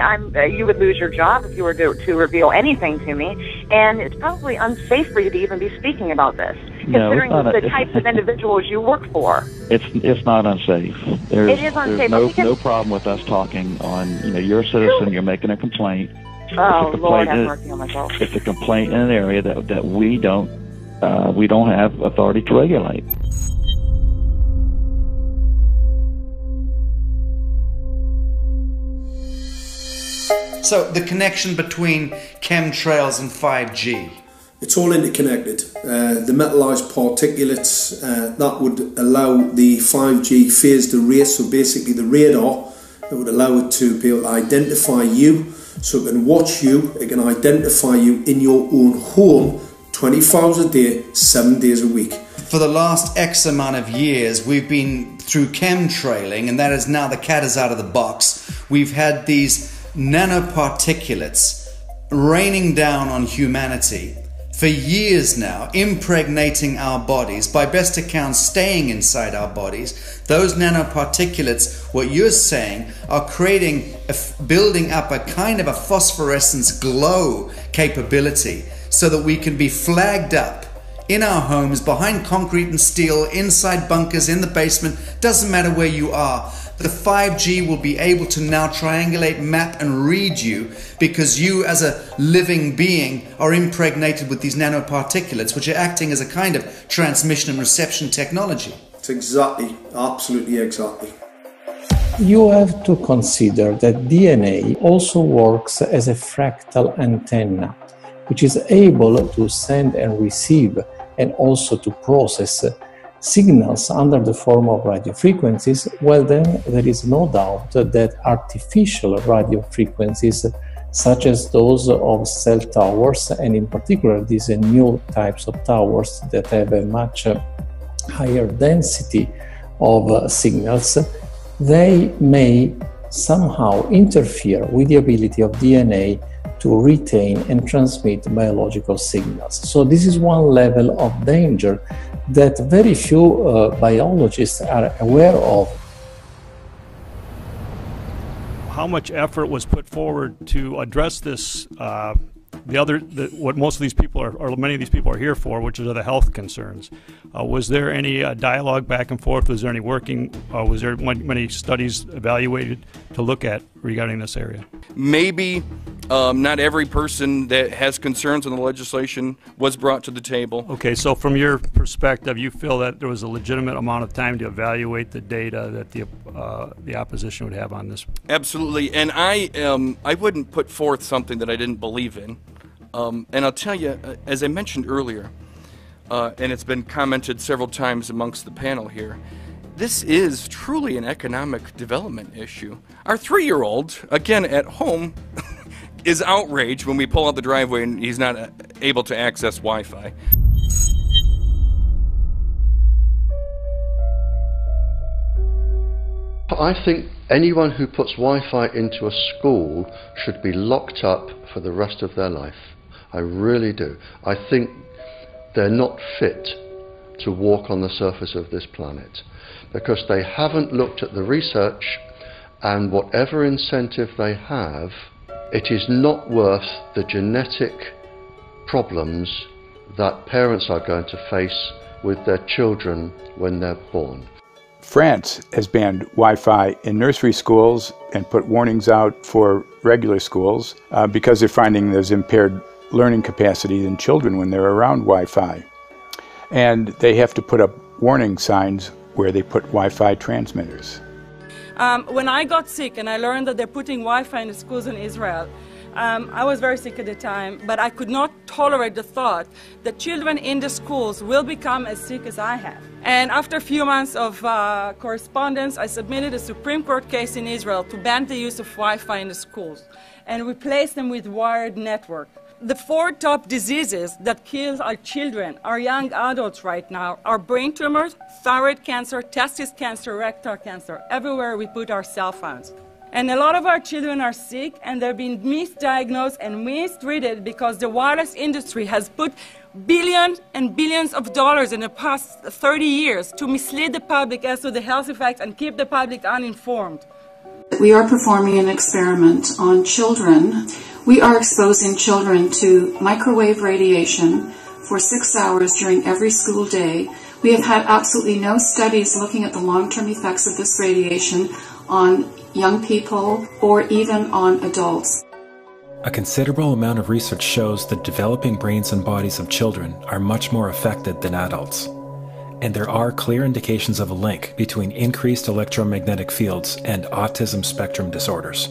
Speaker 28: you would lose your job if you were to reveal anything to me, and it's probably unsafe for you to even be speaking about this, considering the types of individuals you work for.
Speaker 27: It's not unsafe.
Speaker 28: It is unsafe.
Speaker 27: There's no problem with us talking on, you're a citizen, you're making a complaint.
Speaker 28: Oh, Lord, have mercy on myself.
Speaker 27: It's a complaint in an area that we don't have authority to regulate.
Speaker 23: So the connection between chemtrails and 5G.
Speaker 26: It's all interconnected. The metallized particulates, that would allow the 5G phased array, so basically the radar, that would allow it to be able to identify you, so it can watch you, it can identify you in your own home 24 hours a day, 7 days a week.
Speaker 23: For the last X amount of years, we've been through chemtrailing, and that is now the cat is out of the box. We've had these nanoparticulates raining down on humanity for years now, impregnating our bodies, by best accounts staying inside our bodies. Those nanoparticulates, what you're saying, are building up a kind of a phosphorescence glow capability so that we can be flagged up in our homes, behind concrete and steel, inside bunkers, in the basement, doesn't matter where you are. The 5G will be able to now triangulate, map and read you, because you as a living being are impregnated with these nanoparticulates, which are acting as a kind of transmission and reception technology.
Speaker 26: It's exactly, absolutely exactly.
Speaker 21: You have to consider that DNA also works as a fractal antenna, which is able to send and receive and also to process signals under the form of radio frequencies. Well, then there is no doubt that artificial radio frequencies, such as those of cell towers, and in particular these new types of towers that have a much higher density of signals, they may somehow interfere with the ability of DNA to retain and transmit biological signals. So this is one level of danger that very few biologists are aware of.
Speaker 1: How much effort was put forward to address this, what most of these people are, or many of these people are here for, which are the health concerns? Was there any dialogue back and forth? Was there any working, was there many studies evaluated to look at regarding this area?
Speaker 3: Maybe not every person that has concerns on the legislation was brought to the table.
Speaker 1: Okay, so from your perspective, you feel that there was a legitimate amount of time to evaluate the data that the opposition would have on this?
Speaker 3: Absolutely, and I wouldn't put forth something that I didn't believe in. And I'll tell you, as I mentioned earlier, and it's been commented several times amongst the panel here, this is truly an economic development issue. Our 3-year-old, again at home, is outraged when we pull out the driveway and he's not able to access Wi-Fi.
Speaker 5: I think anyone who puts Wi-Fi into a school should be locked up for the rest of their life. I really do. I think they're not fit to walk on the surface of this planet because they haven't looked at the research, and whatever incentive they have, it is not worth the genetic problems that parents are going to face with their children when they're born.
Speaker 8: France has banned Wi-Fi in nursery schools and put warnings out for regular schools because they're finding there's impaired learning capacity in children when they're around Wi-Fi. And they have to put up warning signs where they put Wi-Fi transmitters.
Speaker 19: When I got sick and I learned that they're putting Wi-Fi in the schools in Israel, I was very sick at the time, but I could not tolerate the thought that children in the schools will become as sick as I have. And after a few months of correspondence, I submitted a Supreme Court case in Israel to ban the use of Wi-Fi in the schools and replace them with wired network. The 4 top diseases that kill our children, our young adults right now, are brain tumors, thyroid cancer, testis cancer, rectal cancer, everywhere we put our cell phones. And a lot of our children are sick and they're being misdiagnosed and mistreated because the wireless industry has put billions and billions of dollars in the past 30 years to mislead the public as to the health effects and keep the public uninformed.
Speaker 4: We are performing an experiment on children. We are exposing children to microwave radiation for 6 hours during every school day. We have had absolutely no studies looking at the long-term effects of this radiation on young people or even on adults.
Speaker 6: A considerable amount of research shows that developing brains and bodies of children are much more affected than adults. And there are clear indications of a link between increased electromagnetic fields and autism spectrum disorders.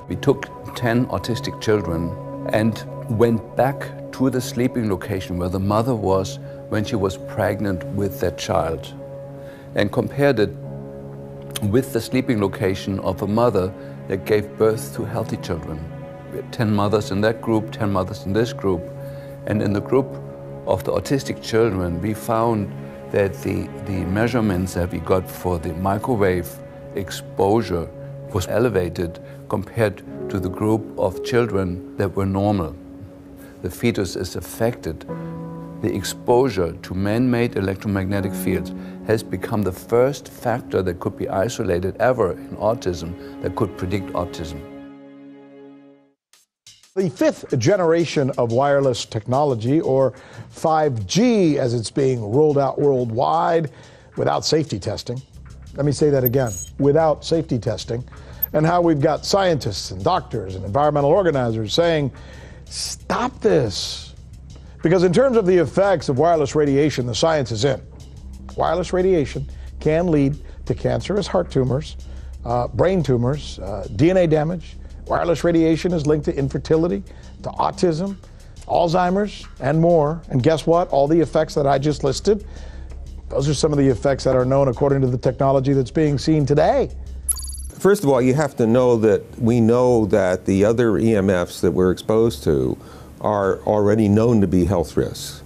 Speaker 7: We took 10 autistic children and went back to the sleeping location where the mother was when she was pregnant with that child and compared it with the sleeping location of a mother that gave birth to healthy children. We had 10 mothers in that group, 10 mothers in this group, and in the group of the autistic children we found that the measurements that we got for the microwave exposure was elevated compared to the group of children that were normal. The fetus is affected. The exposure to man-made electromagnetic fields has become the first factor that could be isolated ever in autism that could predict autism.
Speaker 9: The fifth generation of wireless technology, or 5G as it's being rolled out worldwide without safety testing. Let me say that again, without safety testing. And how we've got scientists and doctors and environmental organizers saying, stop this. Because in terms of the effects of wireless radiation, the science is in. Wireless radiation can lead to cancerous heart tumors, brain tumors, DNA damage. Wireless radiation is linked to infertility, to autism, Alzheimer's, and more. And guess what? All the effects that I just listed, those are some of the effects that are known according to the technology that's being seen today.
Speaker 13: First of all, you have to know that we know that the other EMFs that we're exposed to are already known to be health risks.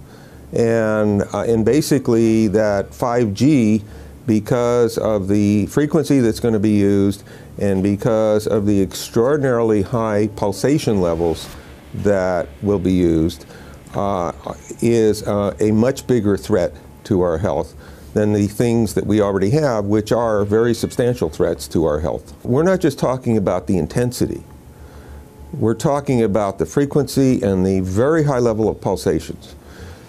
Speaker 13: And basically that 5G, because of the frequency that's going to be used and because of the extraordinarily high pulsation levels that will be used, is a much bigger threat to our health than the things that we already have, which are very substantial threats to our health. We're not just talking about the intensity. We're talking about the frequency and the very high level of pulsations.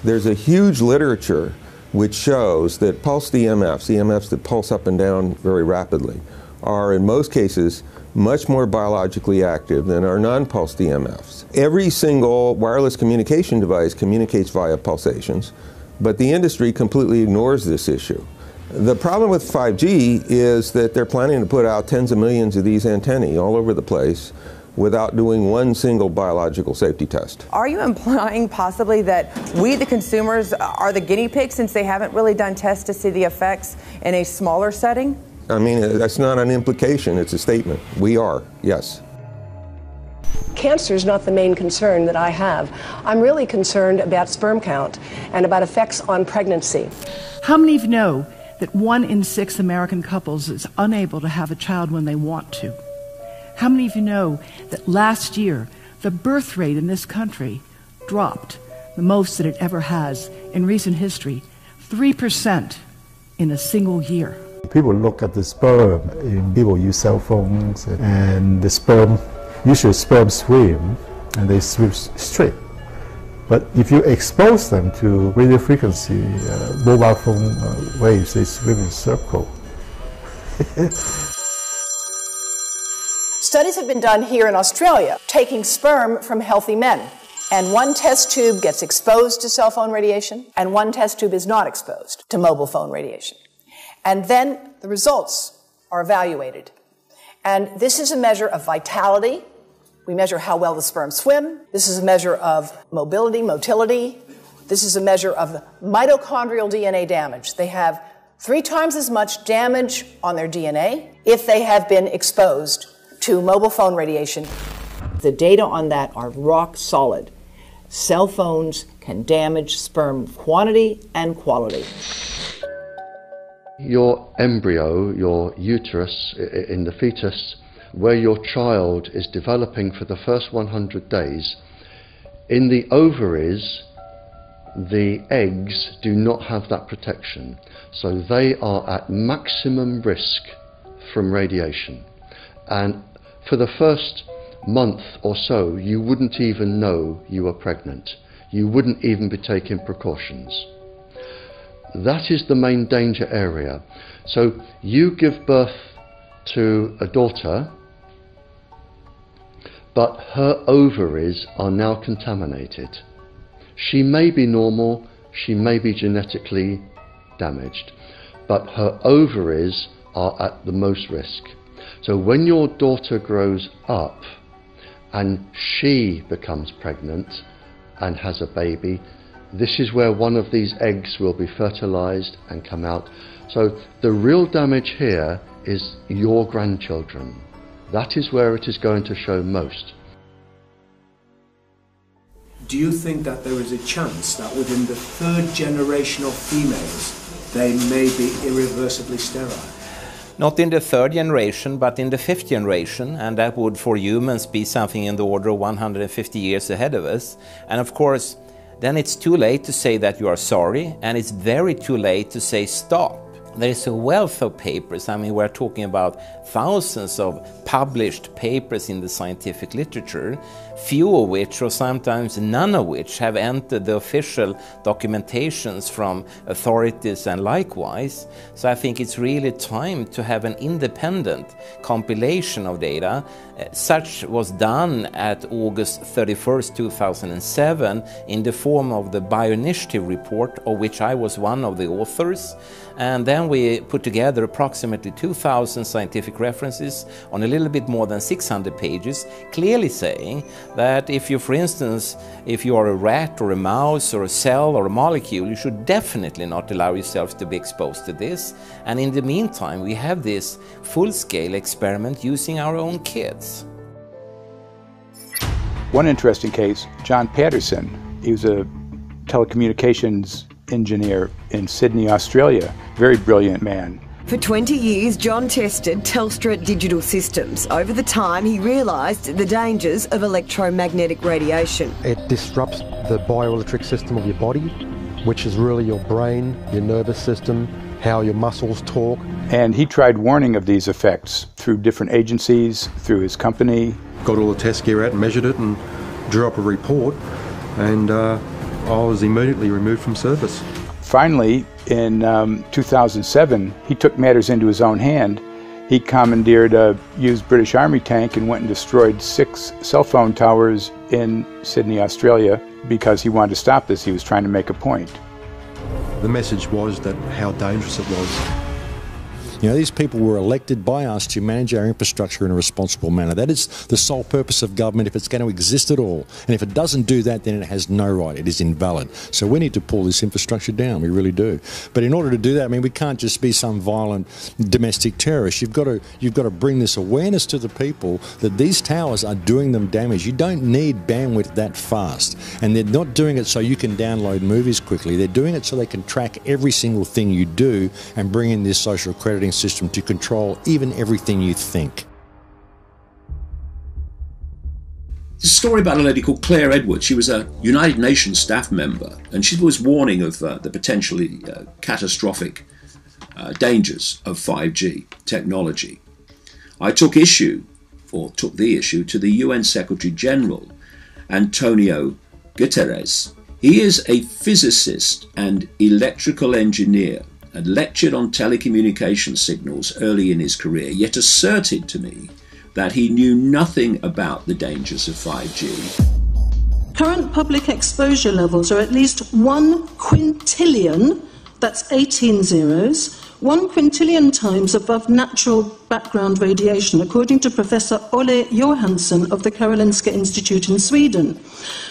Speaker 13: There's a huge literature which shows that pulsed EMFs that pulse up and down very rapidly, are in most cases much more biologically active than our non-pulsed EMFs. Every single wireless communication device communicates via pulsations, but the industry completely ignores this issue. The problem with 5G is that they're planning to put out tens of millions of these antennae all over the place without doing one single biological safety test.
Speaker 16: Are you implying possibly that we, the consumers, are the guinea pigs since they haven't really done tests to see the effects in a smaller setting?
Speaker 13: I mean, that's not an implication, it's a statement. We are, yes.
Speaker 24: Cancer is not the main concern that I have. I'm really concerned about sperm count and about effects on pregnancy.
Speaker 25: How many of you know that 1 in 6 American couples is unable to have a child when they want to? How many of you know that last year the birth rate in this country dropped the most that it ever has in recent history, 3% in a single year?
Speaker 29: People look at the sperm, and people use cell phones, and the sperm, usually sperm swim, and they swim straight. But if you expose them to radio frequency, mobile phone waves, they swim in a circle.
Speaker 24: Studies have been done here in Australia, taking sperm from healthy men. And one test tube gets exposed to cell phone radiation, and one test tube is not exposed to mobile phone radiation. And then the results are evaluated. And this is a measure of vitality. We measure how well the sperm swim. This is a measure of motility. This is a measure of mitochondrial DNA damage. They have 3 times as much damage on their DNA if they have been exposed to mobile phone radiation. The data on that are rock solid. Cell phones can damage sperm quantity and quality.
Speaker 5: Your embryo, your uterus in the fetus, where your child is developing for the first 100 days, in the ovaries, the eggs do not have that protection. So they are at maximum risk from radiation. And for the first month or so, you wouldn't even know you were pregnant. You wouldn't even be taking precautions. That is the main danger area. So you give birth to a daughter, but her ovaries are now contaminated. She may be normal, she may be genetically damaged, but her ovaries are at the most risk. So when your daughter grows up and she becomes pregnant and has a baby, this is where one of these eggs will be fertilized and come out. So the real damage here is your grandchildren. That is where it is going to show most.
Speaker 26: Do you think that there is a chance that within the third generation of females, they may be irreversibly sterile?
Speaker 2: Not in the third generation, but in the fifth generation, and that would for humans be something in the order of 150 years ahead of us. And of course, then it's too late to say that you are sorry, and it's very too late to say stop. There is a wealth of papers. I mean, we're talking about thousands of published papers in the scientific literature, few of which, or sometimes none of which, have entered the official documentations from authorities and likewise. So I think it's really time to have an independent compilation of data. Such was done at August 31st, 2007 in the form of the Bioinitiative report, of which I was one of the authors. And then we put together approximately 2,000 scientific references on a little bit more than 600 pages, clearly saying that if you, for instance, if you are a rat or a mouse or a cell or a molecule, you should definitely not allow yourself to be exposed to this. And in the meantime, we have this full-scale experiment using our own kids.
Speaker 8: One interesting case, John Patterson, he was a telecommunications engineer in Sydney, Australia. Very brilliant man.
Speaker 10: For 20 years, John tested Telstra digital systems. Over the time, he realised the dangers of electromagnetic radiation.
Speaker 11: It disrupts the bioelectric system of your body, which is really your brain, your nervous system, how your muscles talk.
Speaker 8: And he tried warning of these effects through different agencies, through his company.
Speaker 11: Got all the test gear out and measured it and drew up a report, and I was immediately removed from service.
Speaker 8: Finally, in 2007, he took matters into his own hand. He commandeered a used British Army tank and went and destroyed 6 cell phone towers in Sydney, Australia, because he wanted to stop this. He was trying to make a point.
Speaker 11: The message was that how dangerous it was.
Speaker 12: You know, these people were elected by us to manage our infrastructure in a responsible manner. That is the sole purpose of government if it's going to exist at all. And if it doesn't do that, then it has no right. It is invalid. So we need to pull this infrastructure down. We really do. But in order to do that, I mean, we can't just be some violent domestic terrorist. You've got to bring this awareness to the people that these towers are doing them damage. You don't need bandwidth that fast. And they're not doing it so you can download movies quickly. They're doing it so they can track every single thing you do and bring in this social crediting system to control even everything you think.
Speaker 14: There's a story about a lady called Claire Edwards. She was a United Nations staff member, and she was warning of the potentially catastrophic dangers of 5G technology. I took the issue to the UN Secretary General, Antonio Guterres. He is a physicist and electrical engineer, and lectured on telecommunication signals early in his career, yet asserted to me that he knew nothing about the dangers of 5G.
Speaker 15: Current public exposure levels are at least 1 quintillion, that's 18 zeros, 1 quintillion times above natural background radiation, according to Professor Olle Johansson of the Karolinska Institute in Sweden.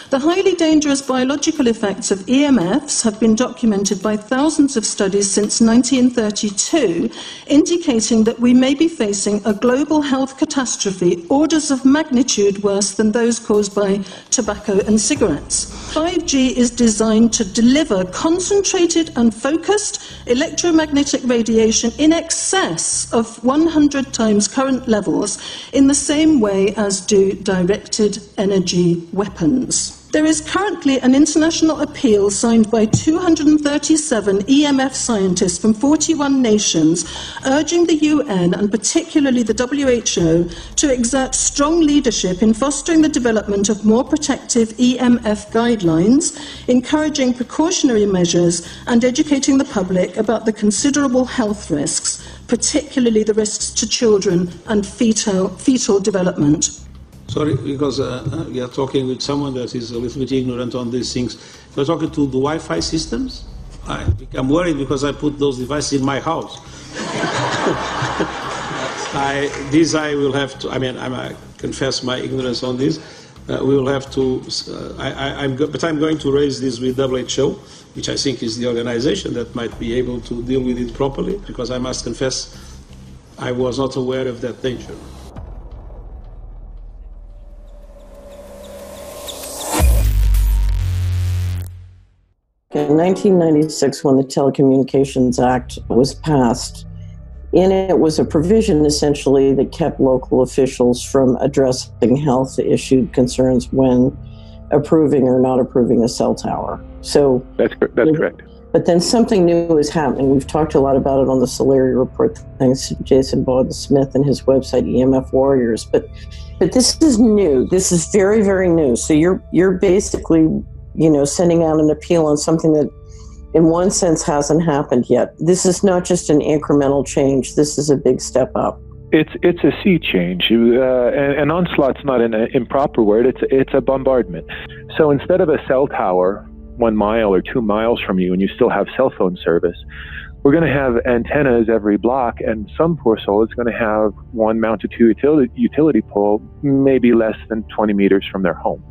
Speaker 15: The highly dangerous biological effects of EMFs have been documented by thousands of studies since 1932, indicating that we may be facing a global health catastrophe orders of magnitude worse than those caused by tobacco and cigarettes. 5G is designed to deliver concentrated and focused electromagnetic radiation in excess of 100 times current levels in the same way as do directed energy weapons. There is currently an international appeal signed by 237 EMF scientists from 41 nations urging the UN and particularly the WHO to exert strong leadership in fostering the development of more protective EMF guidelines, encouraging precautionary measures and educating the public about the considerable health risks, particularly the risks to children and fetal development.
Speaker 1: Sorry, because we are talking with someone that is a little bit ignorant on these things. We're talking to the Wi-Fi systems. I become worried because I put those devices in my house. I will have to, I confess my ignorance on this. We will have to, but I'm going to raise this with WHO, which I think is the organization that might be able to deal with it properly, because I must confess I was not aware of that danger.
Speaker 17: In 1996, when the Telecommunications Act was passed, in it was a provision essentially that kept local officials from addressing health issue concerns when approving or not approving a cell tower. So
Speaker 18: that's correct.
Speaker 17: But then something new is happening. We've talked a lot about it on the Solari report, thanks to Jason Bogdan-Smith and his website EMF Warriors. But this is new. This is very, very new. So you're basically, sending out an appeal on something that in one sense hasn't happened yet. This is not just an incremental change. This is a big step up.
Speaker 18: It's a sea change. An onslaught's not an improper word. It's a bombardment. So instead of a cell tower 1 mile or 2 miles from you and you still have cell phone service, we're going to have antennas every block, and some poor soul is going to have one mounted to a utility pole maybe less than 20 meters from their home.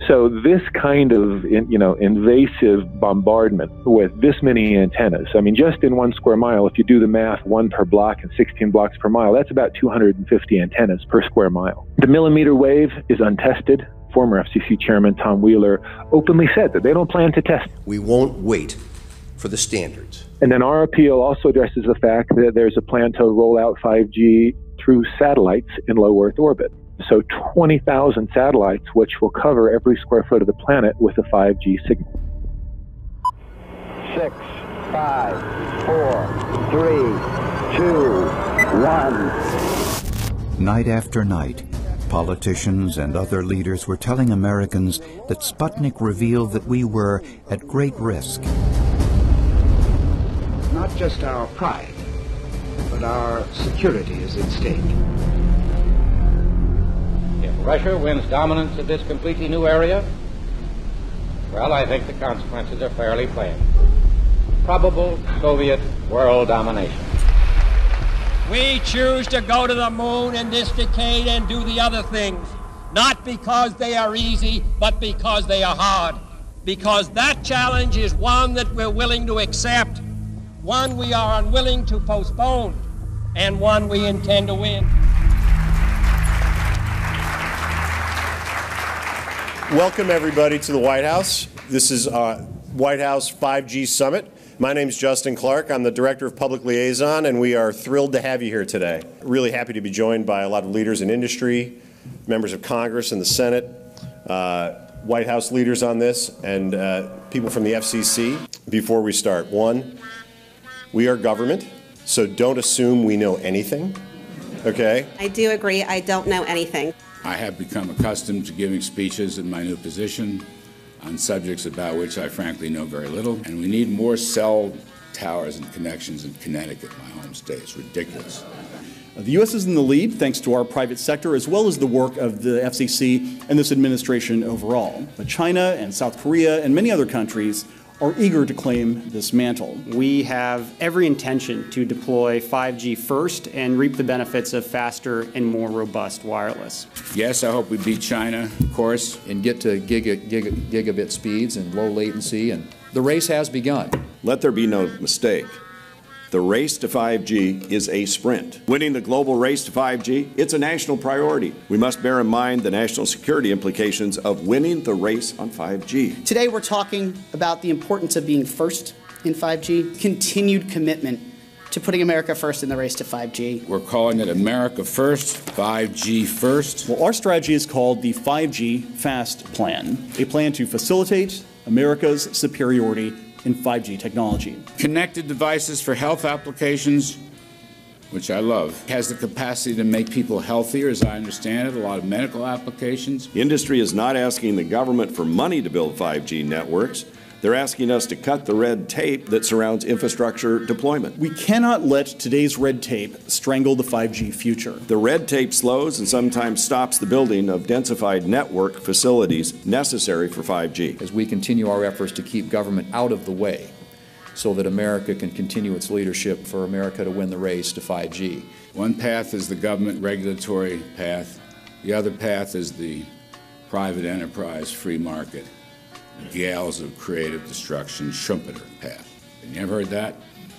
Speaker 18: So this kind of, invasive bombardment with this many antennas, just in 1 square mile, if you do the math, 1 per block and 16 blocks per mile, that's about 250 antennas per square mile. The millimeter wave is untested. Former FCC Chairman Tom Wheeler openly said that they don't plan to test.
Speaker 20: We won't wait for the standards.
Speaker 18: And then our appeal also addresses the fact that there's a plan to roll out 5G through satellites in low Earth orbit. So 20,000 satellites, which will cover every square foot of the planet with a 5G signal.
Speaker 21: 6, 5, 4, 3, 2, 1.
Speaker 22: Night after night, politicians and other leaders were telling Americans that Sputnik revealed that we were at great risk.
Speaker 21: Not just our pride, but our security is at stake.
Speaker 23: If Russia wins dominance of this completely new area, well, I think the consequences are fairly plain. Probable Soviet world domination.
Speaker 27: We choose to go to the moon in this decade and do the other things, not because they are easy, but because they are hard. Because that challenge is one that we're willing to accept, one we are unwilling to postpone, and one we intend to win.
Speaker 28: Welcome, everybody, to the White House. This is White House 5G Summit. My name is Justin Clark. I'm the Director of Public Liaison, and we are thrilled to have you here today. Really happy to be joined by a lot of leaders in industry, members of Congress and the Senate, White House leaders on this, and people from the FCC. Before we start, one, we are government, so don't assume we know anything, okay?
Speaker 30: I do agree, I don't know anything.
Speaker 31: I have become accustomed to giving speeches in my new position on subjects about which I frankly know very little, and we need more cell towers and connections in Connecticut, my home state. It's ridiculous.
Speaker 32: The U.S. is in the lead thanks to our private sector as well as the work of the FCC and this administration overall. But China and South Korea and many other countries are eager to claim this mantle.
Speaker 33: We have every intention to deploy 5G first and reap the benefits of faster and more robust wireless.
Speaker 31: Yes, I hope we beat China, of course.
Speaker 34: And get to gigabit speeds and low latency, and the race has begun.
Speaker 35: Let there be no mistake. The race to 5G is a sprint. Winning the global race to 5G, it's a national priority. We must bear in mind the national security implications of winning the race on 5G.
Speaker 36: Today we're talking about the importance of being first in 5G, continued commitment
Speaker 2: to putting America first in the race to 5G.
Speaker 31: We're calling it America First, 5G First.
Speaker 32: Well, our strategy is called the 5G FAST Plan, a plan to facilitate America's superiority in 5G technology.
Speaker 31: Connected devices for health applications, which I love, has the capacity to make people healthier, as I understand it, a lot of medical applications.
Speaker 35: Industry is not asking the government for money to build 5G networks. They're asking us to cut the red tape that surrounds infrastructure deployment.
Speaker 32: We cannot let today's red tape strangle the 5G future.
Speaker 35: The red tape slows and sometimes stops the building of densified network facilities necessary for 5G.
Speaker 34: As we continue our efforts to keep government out of the way so that America can continue its leadership for America to win the race to 5G.
Speaker 31: One path is the government regulatory path. The other path is the private enterprise free market. Gales of creative destruction, Schumpeter path. Have you ever heard that?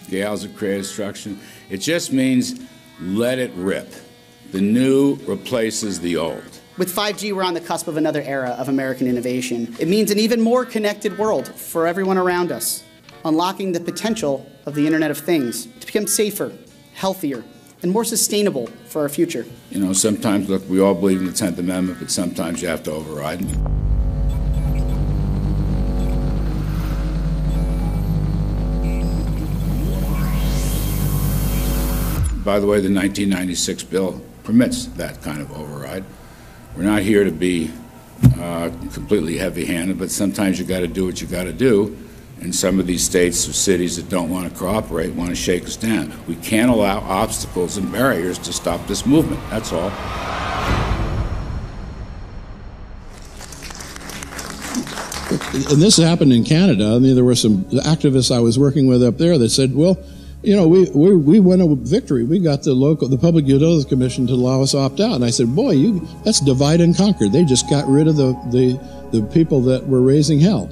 Speaker 31: Gales of creative destruction? It just means let it rip. The new replaces the old.
Speaker 2: With 5G, we're on the cusp of another era of American innovation. It means an even more connected world for everyone around us, unlocking the potential of the Internet of Things to become safer, healthier, and more sustainable for our future.
Speaker 31: You know, sometimes, look, we all believe in the 10th Amendment, but sometimes you have to override it. By the way, the 1996 bill permits that kind of override. We're not here to be completely heavy-handed, but sometimes you got to do what you got to do. And some of these states or cities that don't want to cooperate want to shake us down. We can't allow obstacles and barriers to stop this movement. That's all.
Speaker 3: And this happened in Canada. I mean, there were some activists I was working with up there that said, well, you know, we won a victory. We got the Public Utilities Commission to allow us to opt out. And I said, boy, that's divide and conquer. They just got rid of the people that were raising hell.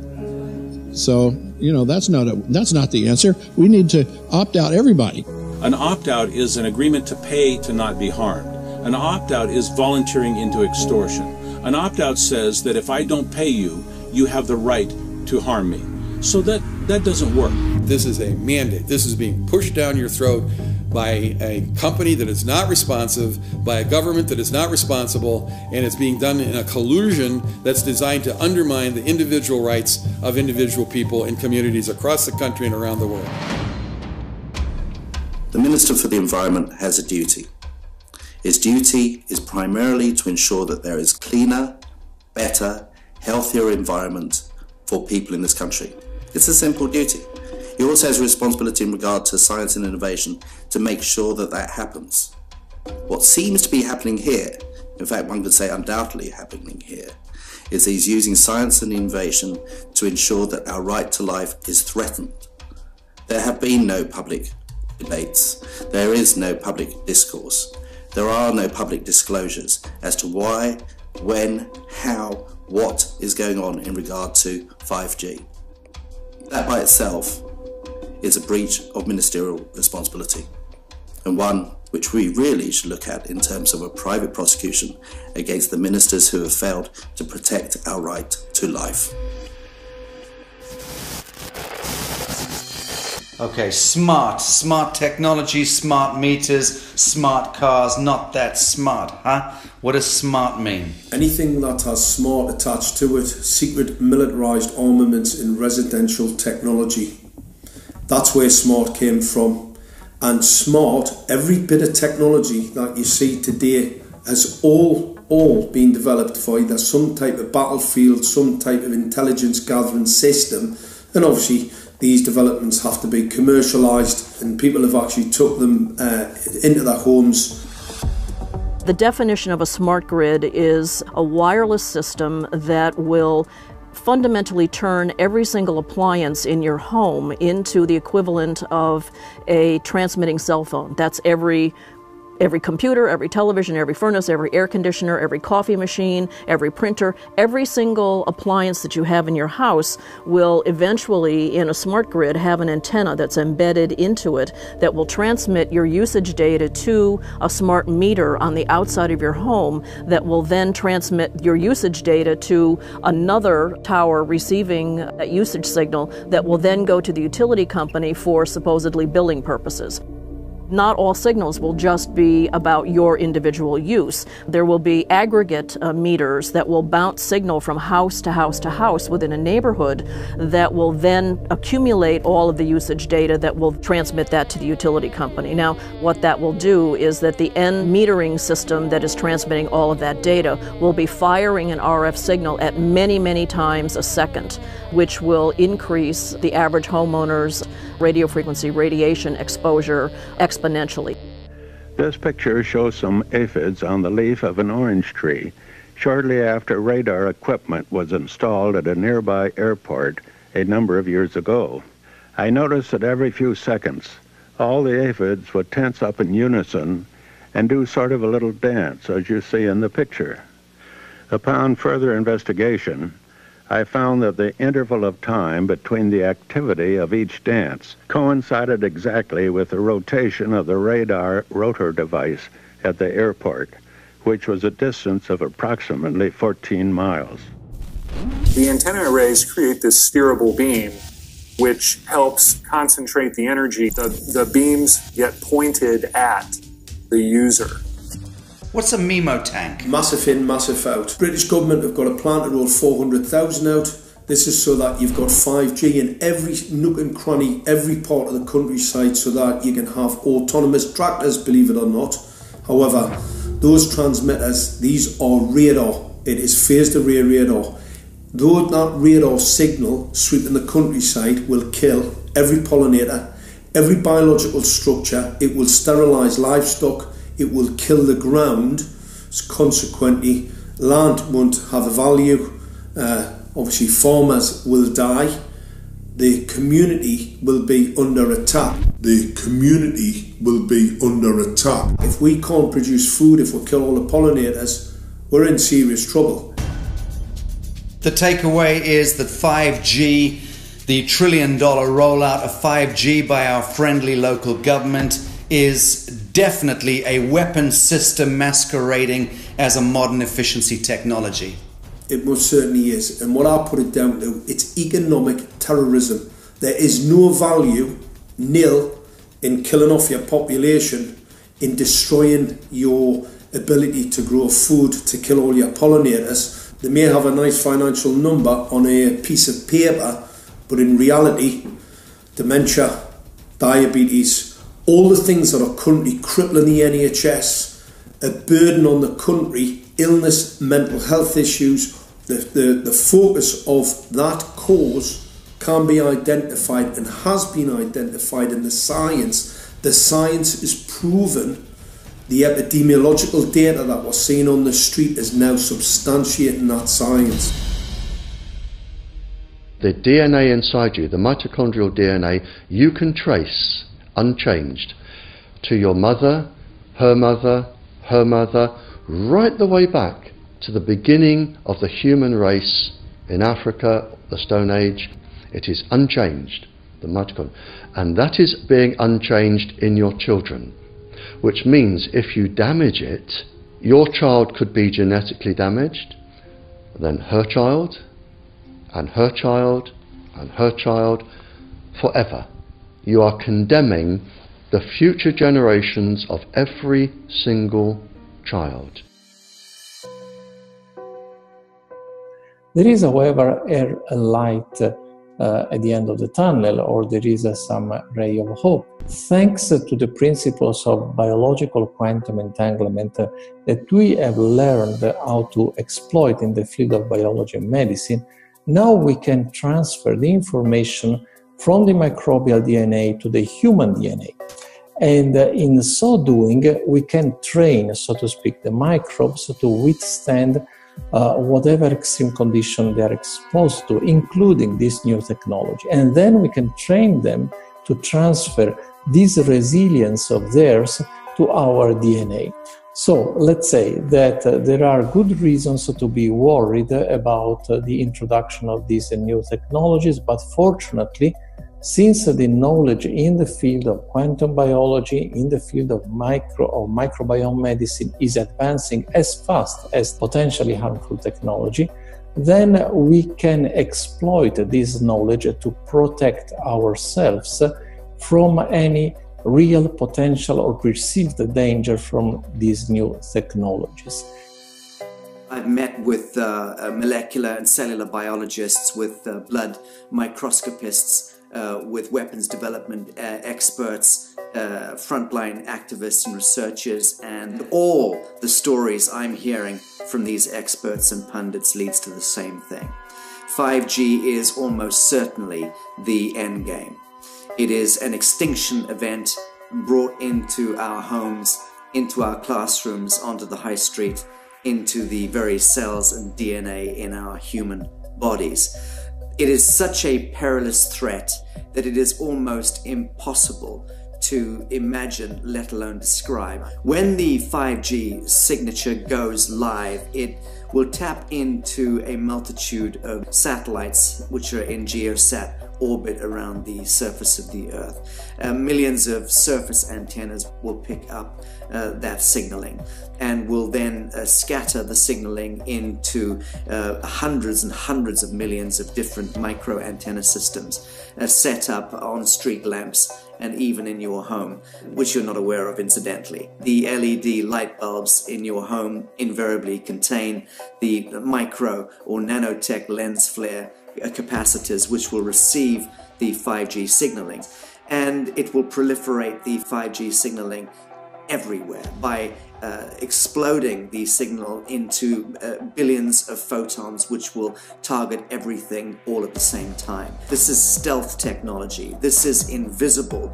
Speaker 3: So, you know, that's not the answer. We need to opt out everybody.
Speaker 4: An opt-out is an agreement to pay to not be harmed. An opt-out is volunteering into extortion. An opt-out says that if I don't pay you, you have the right to harm me. So that doesn't work.
Speaker 5: This is a mandate. This is being pushed down your throat by a company that is not responsive, by a government that is not responsible, and it's being done in a collusion that's designed to undermine the individual rights of individual people in communities across the country and around the world.
Speaker 6: The Minister for the Environment has a duty. His duty is primarily to ensure that there is cleaner, better, healthier environment for people in this country. It's a simple duty. He also has a responsibility in regard to science and innovation to make sure that that happens. What seems to be happening here, in fact one could say undoubtedly happening here, is he's using science and innovation to ensure that our right to life is threatened. There have been no public debates. There is no public discourse. There are no public disclosures as to why, when, how, what is going on in regard to 5G. That by itself is a breach of ministerial responsibility, and one which we really should look at in terms of a private prosecution against the ministers who have failed to protect our right to life.
Speaker 7: Okay, smart technology, smart meters, smart cars, not that smart, huh? What does smart mean?
Speaker 9: Anything that has smart attached to it, secret militarised armaments in residential technology. That's where smart came from. And smart, every bit of technology that you see today has all been developed for either some type of battlefield, some type of intelligence gathering system, and obviously these developments have to be commercialised, and people have actually took them into their homes.
Speaker 10: The definition of a smart grid is a wireless system that will fundamentally turn every single appliance in your home into the equivalent of a transmitting cell phone. That's every computer, every television, every furnace, every air conditioner, every coffee machine, every printer, every single appliance that you have in your house will eventually, in a smart grid, have an antenna that's embedded into it that will transmit your usage data to a smart meter on the outside of your home that will then transmit your usage data to another tower receiving that usage signal that will then go to the utility company for supposedly billing purposes. Not all signals will just be about your individual use. There will be aggregate meters that will bounce signal from house to house to house within a neighborhood that will then accumulate all of the usage data that will transmit that to the utility company. Now, what that will do is that the end metering system that is transmitting all of that data will be firing an RF signal at many, many times a second, which will increase the average homeowner's radio frequency radiation exposure exponentially.
Speaker 1: This picture shows some aphids on the leaf of an orange tree shortly after radar equipment was installed at a nearby airport a number of years ago. I noticed that every few seconds all the aphids would tense up in unison and do sort of a little dance, as you see in the picture. Upon further investigation, I found that the interval of time between the activity of each dance coincided exactly with the rotation of the radar rotor device at the airport, which was a distance of approximately 14 miles.
Speaker 8: The antenna arrays create this steerable beam, which helps concentrate the energy. The beams get pointed at the user.
Speaker 7: What's a MIMO tank?
Speaker 9: Massive in, massive out. British government have got a plan to roll 400,000 out. This is so that you've got 5G in every nook and cranny, every part of the countryside, so that you can have autonomous tractors, believe it or not. However, those transmitters, these are radar. It is phased array radar. Though that radar signal sweeping the countryside will kill every pollinator, every biological structure, it will sterilise livestock, it will kill the ground, so consequently land won't have a value, obviously farmers will die, the community will be under attack. The community will be under attack. If we can't produce food, if we kill all the pollinators, we're in serious trouble.
Speaker 7: The takeaway is that 5G, the $1 trillion rollout of 5G by our friendly local government, is definitely a weapon system masquerading as a modern efficiency technology.
Speaker 9: It most certainly is, and what I put it down to, it's economic terrorism. There is no value, nil, in killing off your population, in destroying your ability to grow food, to kill all your pollinators. They may have a nice financial number on a piece of paper, but in reality, dementia, diabetes, all the things that are currently crippling the NHS, a burden on the country, illness, mental health issues, the focus of that cause can be identified and has been identified in the science. The science is proven. The epidemiological data that we're seeing on the street is now substantiating that science.
Speaker 11: The DNA inside you, the mitochondrial DNA, you can trace unchanged to your mother, her mother, her mother, right the way back to the beginning of the human race in Africa, the Stone Age. It is unchanged, the mitochondria, and that is being unchanged in your children, which means if you damage it, your child could be genetically damaged, then her child, and her child, and her child, forever. You are condemning the future generations of every single child.
Speaker 12: There is, however, a light at the end of the tunnel, or there is some ray of hope. Thanks to the principles of biological quantum entanglement that we have learned how to exploit in the field of biology and medicine, now we can transfer the information from the microbial DNA to the human DNA. And in so doing, we can train, so to speak, the microbes to withstand whatever extreme condition they are exposed to, including this new technology. And then we can train them to transfer this resilience of theirs to our DNA. So let's say that there are good reasons to be worried about the introduction of these new technologies, but fortunately, since the knowledge in the field of quantum biology, in the field of microbiome medicine is advancing as fast as potentially harmful technology, then we can exploit this knowledge to protect ourselves from any real potential or perceived danger from these new technologies.
Speaker 7: I've met with molecular and cellular biologists, with blood microscopists, with weapons development experts, frontline activists and researchers, and all the stories I'm hearing from these experts and pundits leads to the same thing. 5G is almost certainly the end game. It is an extinction event brought into our homes, into our classrooms, onto the high street, into the very cells and DNA in our human bodies. It is such a perilous threat that it is almost impossible to imagine, let alone describe. When the 5G signature goes live, it will tap into a multitude of satellites which are in geosat orbit around the surface of the Earth. Millions of surface antennas will pick up that signaling and will then scatter the signaling into hundreds and hundreds of millions of different micro antenna systems set up on street lamps and even in your home, which you're not aware of incidentally. The LED light bulbs in your home invariably contain the micro or nanotech lens flare capacitors which will receive the 5G signaling, and it will proliferate the 5G signaling everywhere by exploding the signal into billions of photons which will target everything all at the same time. This is stealth technology. This is invisible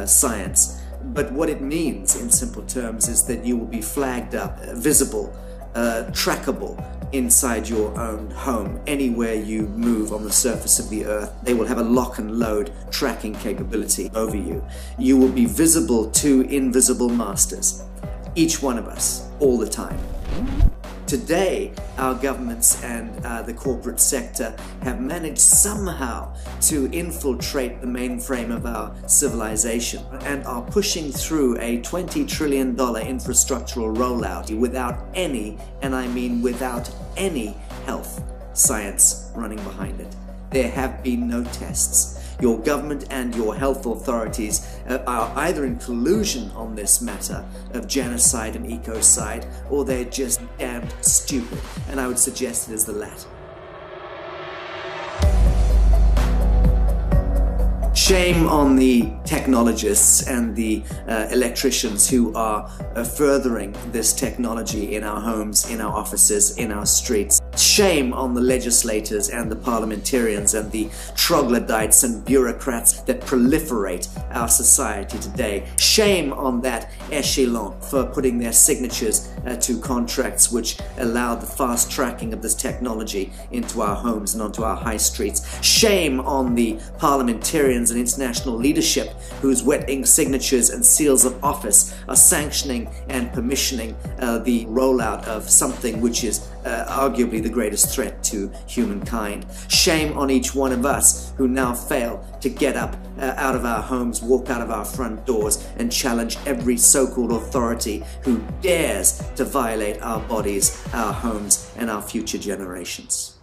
Speaker 7: science. But what it means in simple terms is that you will be flagged up, visible, trackable inside your own home. Anywhere you move on the surface of the Earth, they will have a lock and load tracking capability over you. You will be visible to invisible masters, each one of us, all the time. Today, our governments and the corporate sector have managed somehow to infiltrate the mainframe of our civilization and are pushing through a $20 trillion infrastructural rollout without any, and I mean without any, health science running behind it. There have been no tests. Your government and your health authorities are either in collusion on this matter of genocide and ecocide, or they're just damned stupid, and I would suggest it is the latter. Shame on the technologists and the electricians who are furthering this technology in our homes, in our offices, in our streets. Shame on the legislators and the parliamentarians and the troglodytes and bureaucrats that proliferate our society today. Shame on that echelon for putting their signatures to contracts which allow the fast tracking of this technology into our homes and onto our high streets. Shame on the parliamentarians and international leadership whose wet ink signatures and seals of office are sanctioning and permissioning the rollout of something which is arguably the greatest threat to humankind. Shame on each one of us who now fail to get up out of our homes, walk out of our front doors, and challenge every so-called authority who dares to violate our bodies, our homes, and our future generations.